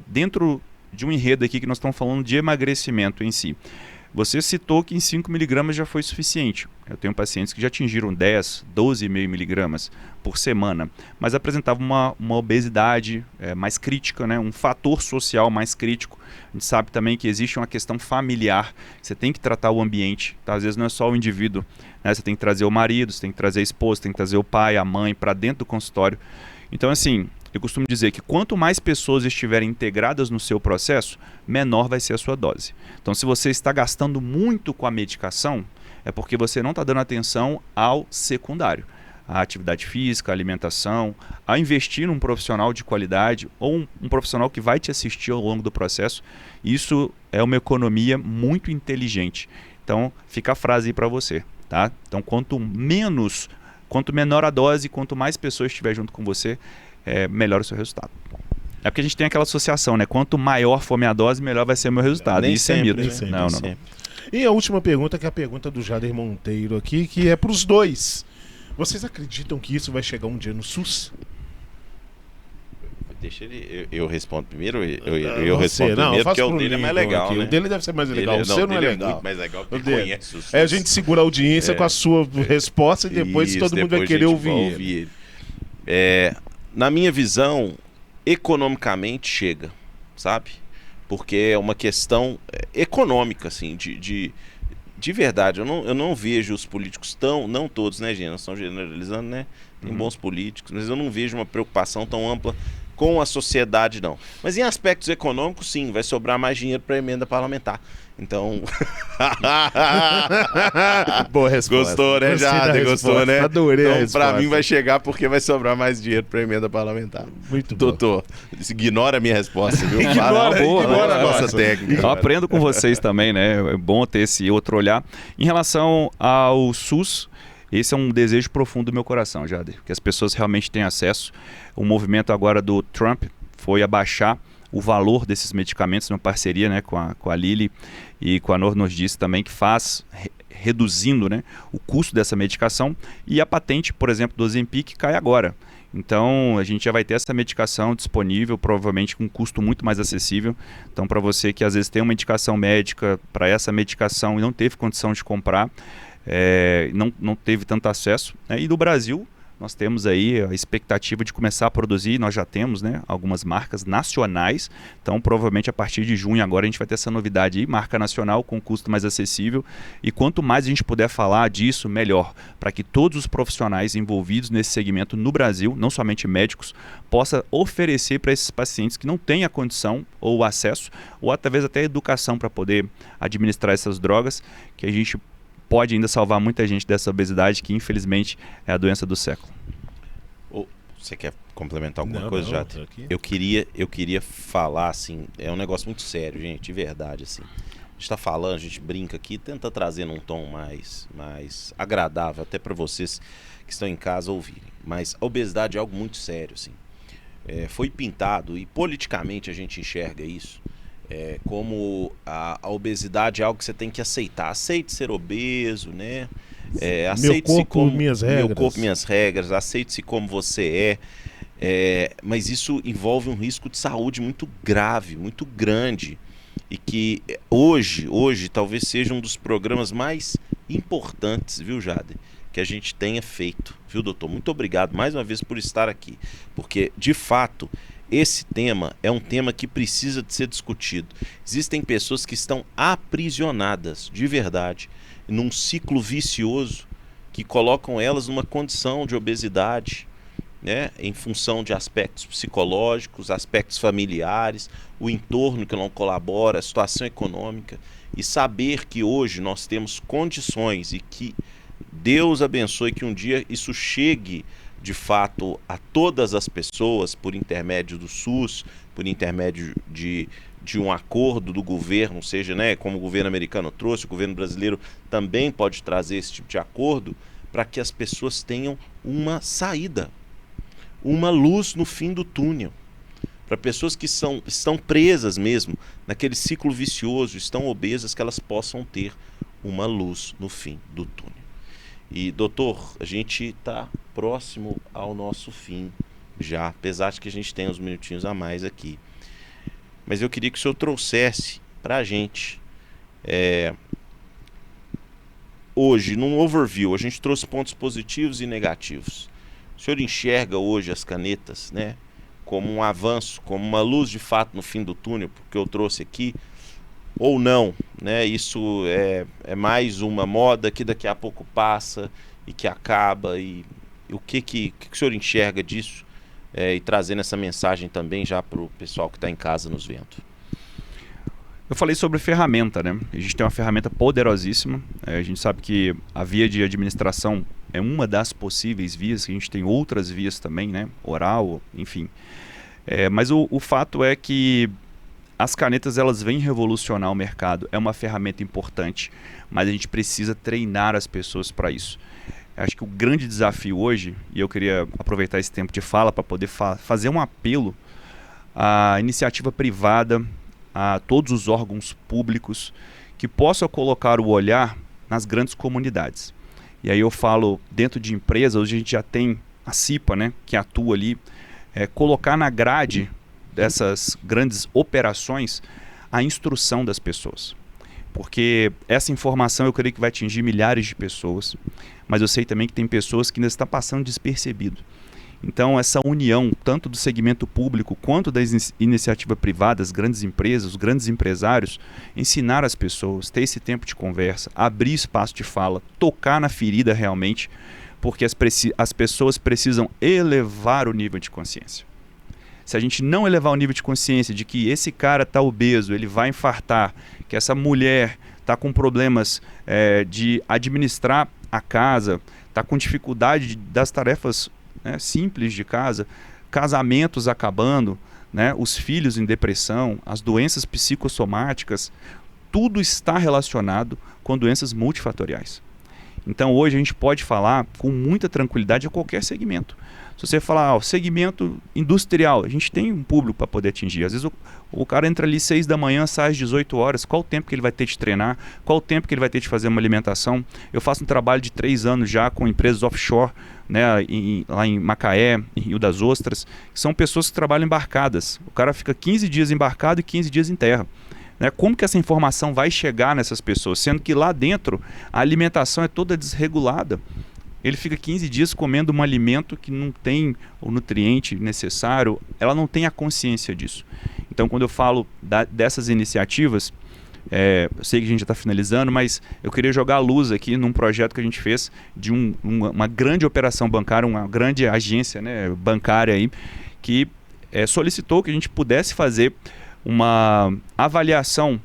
dentro de um enredo aqui que nós estamos falando de emagrecimento em si, Você citou que em 5 miligramas já foi suficiente. Eu tenho pacientes que já atingiram 10, 12,5 miligramas por semana, mas apresentavam uma obesidade mais crítica, né? Um fator social mais crítico. A gente sabe também que existe uma questão familiar, você tem que tratar o ambiente, tá? Às vezes não é só o indivíduo, né? Você tem que trazer o marido, você tem que trazer a esposa, tem que trazer o pai, a mãe para dentro do consultório. Então, assim, eu costumo dizer que quanto mais pessoas estiverem integradas no seu processo, menor vai ser a sua dose. Então, se você está gastando muito com a medicação, é porque você não está dando atenção ao secundário. A atividade física, a alimentação, a investir num profissional de qualidade ou um profissional que vai te assistir ao longo do processo. Isso é uma economia muito inteligente. Então, fica a frase aí para você, tá? Então, quanto menor a dose, quanto mais pessoas estiver junto com você, melhor o seu resultado. É porque a gente tem aquela associação, né? Quanto maior for minha dose, melhor vai ser o meu resultado. Nem Isso sempre, é mito. nem sempre, Não. E a última pergunta, que é a pergunta do Jader Monteiro aqui, que é para os dois. Vocês acreditam que isso vai chegar um dia no SUS? Deixa eu respondo primeiro. Eu respondo não, primeiro, porque o pro dele é mais Lincoln legal, aqui. né? O dele deve ser mais legal, o seu não é legal. É muito mais legal, porque dele. conhece o SUS. A gente segura a audiência com a sua resposta e depois Isso, todo mundo vai depois querer a gente ouvir vai ele. ele. Na minha visão, economicamente chega, sabe? Porque é uma questão econômica, assim, de verdade. Eu não vejo os políticos não todos, né, gente? Nós estamos generalizando, né? Tem bons políticos, mas eu não vejo uma preocupação tão ampla com a sociedade, não. Mas em aspectos econômicos, sim, vai sobrar mais dinheiro para emenda parlamentar. Então... Boa resposta. Gostou, né, Jader? Gostou, né? Adorei a Então, resposta. pra mim vai chegar porque vai sobrar mais dinheiro pra emenda parlamentar. Muito bom. Doutor, ignora a minha resposta, viu? Ignora a nossa nossa. técnica. Eu aprendo com vocês também, né? É bom ter esse outro olhar. Em relação ao SUS, esse é um desejo profundo do meu coração, Jader, que as pessoas realmente tenham acesso. O movimento agora do Trump foi abaixar o valor desses medicamentos, numa parceria, né, com a Lilly e com a Novo Nordisk também, que faz reduzindo, né, o custo dessa medicação, e a patente, por exemplo, do Ozempic cai agora. Então, a gente já vai ter essa medicação disponível, provavelmente com um custo muito mais acessível. Então, para você que às vezes tem uma indicação médica para essa medicação e não teve condição de comprar, não teve tanto acesso, né? E do Brasil, nós temos aí a expectativa de começar a produzir, nós já temos, né, algumas marcas nacionais, então provavelmente a partir de junho agora a gente vai ter essa novidade aí, marca nacional com custo mais acessível, e quanto mais a gente puder falar disso, melhor, para que todos os profissionais envolvidos nesse segmento no Brasil, não somente médicos, possa oferecer para esses pacientes que não têm a condição ou o acesso, ou talvez até a educação para poder administrar essas drogas, que a gente pode ainda salvar muita gente dessa obesidade, que infelizmente é a doença do século. Você quer complementar alguma coisa, não, Jader? Eu queria falar, assim, é um negócio muito sério, gente, de verdade, assim. A gente tá falando, a gente brinca aqui, tenta trazer num tom mais agradável, até para vocês que estão em casa ouvirem. Mas a obesidade é algo muito sério, assim. Foi pintado, e politicamente a gente enxerga isso, como a obesidade é algo que você tem que aceitar. Aceite ser obeso, né? Meu corpo, minhas regras. Aceite-se como você mas isso envolve um risco de saúde muito grave, muito grande, e que hoje talvez seja um dos programas mais importantes, viu, Jader, que a gente tenha feito, viu, doutor? Muito obrigado mais uma vez por estar aqui, porque de fato esse tema é um tema que precisa de ser discutido. Existem pessoas que estão aprisionadas de verdade num ciclo vicioso que colocam elas numa condição de obesidade, né, em função de aspectos psicológicos, aspectos familiares, o entorno que não colabora, a situação econômica. E saber que hoje nós temos condições, e que Deus abençoe que um dia isso chegue de fato a todas as pessoas por intermédio do SUS, por intermédio de um acordo do governo, seja, né, como o governo americano trouxe, o governo brasileiro também pode trazer esse tipo de acordo, para que as pessoas tenham uma saída, uma luz no fim do túnel. Para pessoas que estão presas mesmo naquele ciclo vicioso, estão obesas, que elas possam ter uma luz no fim do túnel. E, doutor, a gente está próximo ao nosso fim já, apesar de que a gente tem uns minutinhos a mais aqui. Mas eu queria que o senhor trouxesse para a gente hoje, num overview, a gente trouxe pontos positivos e negativos. O senhor enxerga hoje as canetas, né, como um avanço, como uma luz de fato no fim do túnel, porque eu trouxe aqui, ou não, né? Isso é mais uma moda que daqui a pouco passa e que acaba, e o que o senhor enxerga disso, e trazendo essa mensagem também já para o pessoal que está em casa nos vendo. Eu falei sobre ferramenta, né? A gente tem uma ferramenta poderosíssima. A gente sabe que a via de administração é uma das possíveis vias, que a gente tem outras vias também, né? Oral, enfim. Mas o fato é que as canetas, elas vêm revolucionar o mercado. É uma ferramenta importante, mas a gente precisa treinar as pessoas para isso. Acho que o grande desafio hoje, e eu queria aproveitar esse tempo de fala para poder fazer um apelo à iniciativa privada, a todos os órgãos públicos que possam colocar o olhar nas grandes comunidades. E aí eu falo dentro de empresas, hoje a gente já tem a CIPA, né, que atua ali, colocar na grade dessas grandes operações a instrução das pessoas. Porque essa informação eu creio que vai atingir milhares de pessoas, mas eu sei também que tem pessoas que ainda estão passando despercebido. Então, essa união, tanto do segmento público quanto da iniciativa privada, as grandes empresas, os grandes empresários, ensinar as pessoas, ter esse tempo de conversa, abrir espaço de fala, tocar na ferida realmente, porque as pessoas precisam elevar o nível de consciência. Se a gente não elevar o nível de consciência de que esse cara está obeso, ele vai infartar, que essa mulher está com problemas de administrar a casa, está com dificuldade das tarefas simples de casa, casamentos acabando, né, os filhos em depressão, as doenças psicossomáticas, tudo está relacionado com doenças multifatoriais. Então hoje a gente pode falar com muita tranquilidade a qualquer segmento. Se você falar, segmento industrial, a gente tem um público para poder atingir. Às vezes o cara entra ali 6 da manhã, sai às 18 horas. Qual o tempo que ele vai ter de treinar? Qual o tempo que ele vai ter de fazer uma alimentação? Eu faço um trabalho de 3 anos já com empresas offshore, né, lá em Macaé, em Rio das Ostras, que são pessoas que trabalham embarcadas. O cara fica 15 dias embarcado e 15 dias em terra. Como que essa informação vai chegar nessas pessoas? Sendo que lá dentro a alimentação é toda desregulada. Ele fica 15 dias comendo um alimento que não tem o nutriente necessário, ela não tem a consciência disso. Então, quando eu falo dessas iniciativas, eu sei que a gente já está finalizando, mas eu queria jogar a luz aqui num projeto que a gente fez de uma grande operação bancária, uma grande agência, né, bancária aí, que solicitou que a gente pudesse fazer uma avaliação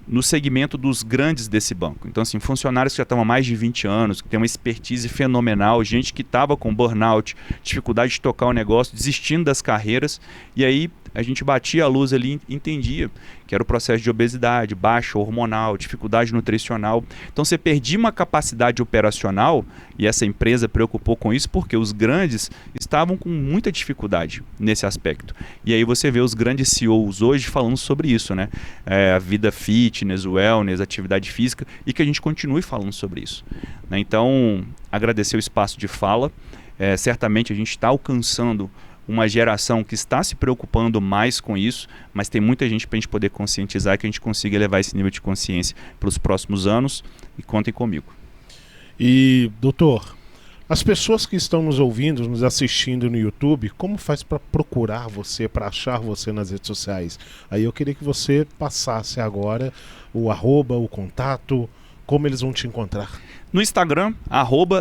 no segmento dos grandes desse banco. Então, assim, funcionários que já estão há mais de 20 anos, que têm uma expertise fenomenal, gente que estava com burnout, dificuldade de tocar o negócio, desistindo das carreiras, e aí a gente batia a luz ali e entendia que era o processo de obesidade, baixa hormonal, dificuldade nutricional. Então você perdia uma capacidade operacional, e essa empresa preocupou com isso porque os grandes estavam com muita dificuldade nesse aspecto. E aí você vê os grandes CEOs hoje falando sobre isso, né? A vida fitness, wellness, atividade física, e que a gente continue falando sobre isso, né? Então, agradecer o espaço de fala. Certamente a gente está alcançando uma geração que está se preocupando mais com isso, mas tem muita gente para a gente poder conscientizar, que a gente consiga elevar esse nível de consciência para os próximos anos, e contem comigo. E, doutor, as pessoas que estão nos ouvindo, nos assistindo no YouTube, como faz para procurar você, para achar você nas redes sociais? Aí eu queria que você passasse agora o arroba, o contato, como eles vão te encontrar. No Instagram,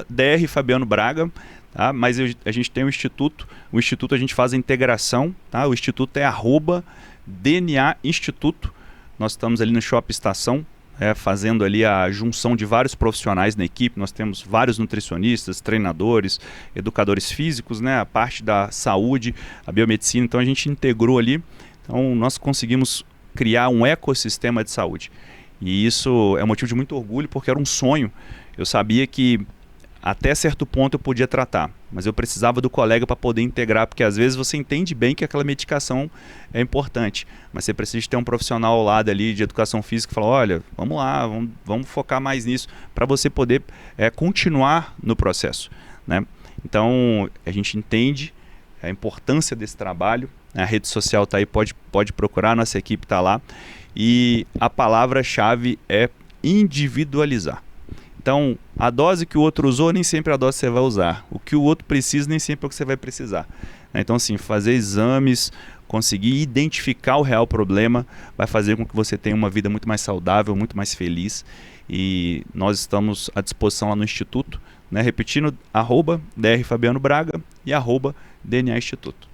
@drfabianobraga. Tá? Mas a gente tem o Instituto a gente faz a integração, tá? O Instituto é @DNA Instituto. Nós estamos ali no Shopping Estação, fazendo ali a junção de vários profissionais na equipe. Nós temos vários nutricionistas, treinadores, educadores físicos, né? A parte da saúde, a biomedicina. Então a gente integrou ali. Então nós conseguimos criar um ecossistema de saúde. E isso é um motivo de muito orgulho, porque era um sonho. Eu sabia que até certo ponto eu podia tratar, mas eu precisava do colega para poder integrar, porque às vezes você entende bem que aquela medicação é importante, mas você precisa ter um profissional ao lado ali de educação física que fala, olha, vamos lá, vamos focar mais nisso, para você poder continuar no processo, né? Então a gente entende a importância desse trabalho, a rede social está aí, pode procurar, nossa equipe está lá, e a palavra-chave é individualizar. Então, a dose que o outro usou, nem sempre é a dose que você vai usar. O que o outro precisa, nem sempre é o que você vai precisar. Então, assim, fazer exames, conseguir identificar o real problema, vai fazer com que você tenha uma vida muito mais saudável, muito mais feliz. E nós estamos à disposição lá no Instituto, né? Repetindo, @Dr. Fabiano Braga e @DNA Instituto.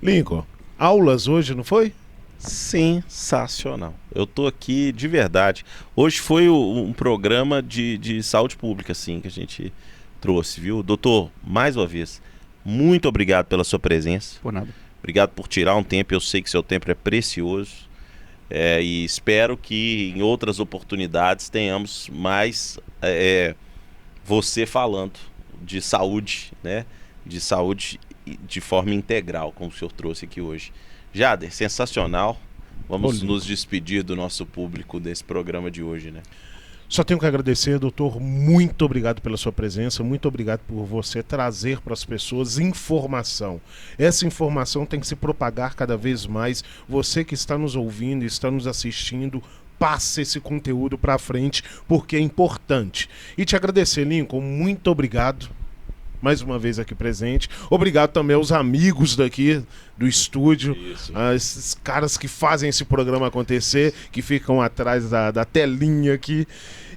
Lincoln, aulas hoje, não foi? Sensacional. Eu tô aqui de verdade. Hoje foi um programa de saúde pública, assim, que a gente trouxe, viu? Doutor, mais uma vez, muito obrigado pela sua presença. Por nada. Obrigado por tirar um tempo. Eu sei que seu tempo é precioso. E espero que em outras oportunidades tenhamos mais você falando de saúde, né? De saúde de forma integral, como o senhor trouxe aqui hoje. Jader, sensacional. Vamos nos despedir do nosso público desse programa de hoje, né? Só tenho que agradecer, doutor. Muito obrigado pela sua presença. Muito obrigado por você trazer para as pessoas informação. Essa informação tem que se propagar cada vez mais. Você que está nos ouvindo, está nos assistindo, passe esse conteúdo para frente, porque é importante. E te agradecer, Lincoln. Muito obrigado. Mais uma vez aqui presente. Obrigado também aos amigos daqui do estúdio, esses caras que fazem esse programa acontecer, que ficam atrás da telinha aqui.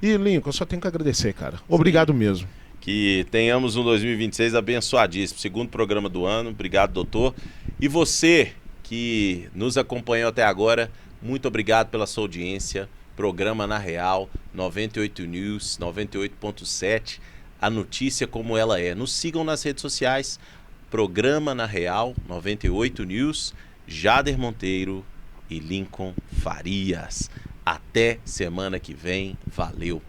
E, Lincoln, só tenho que agradecer, cara. Obrigado mesmo. Que tenhamos um 2026 abençoadíssimo. Segundo programa do ano. Obrigado, doutor. E você que nos acompanhou até agora, muito obrigado pela sua audiência. Programa Na Real, 98 News, 98.7. A notícia como ela é. Nos sigam nas redes sociais. Programa Na Real, 98 News, Jader Monteiro e Lincoln Farias. Até semana que vem. Valeu!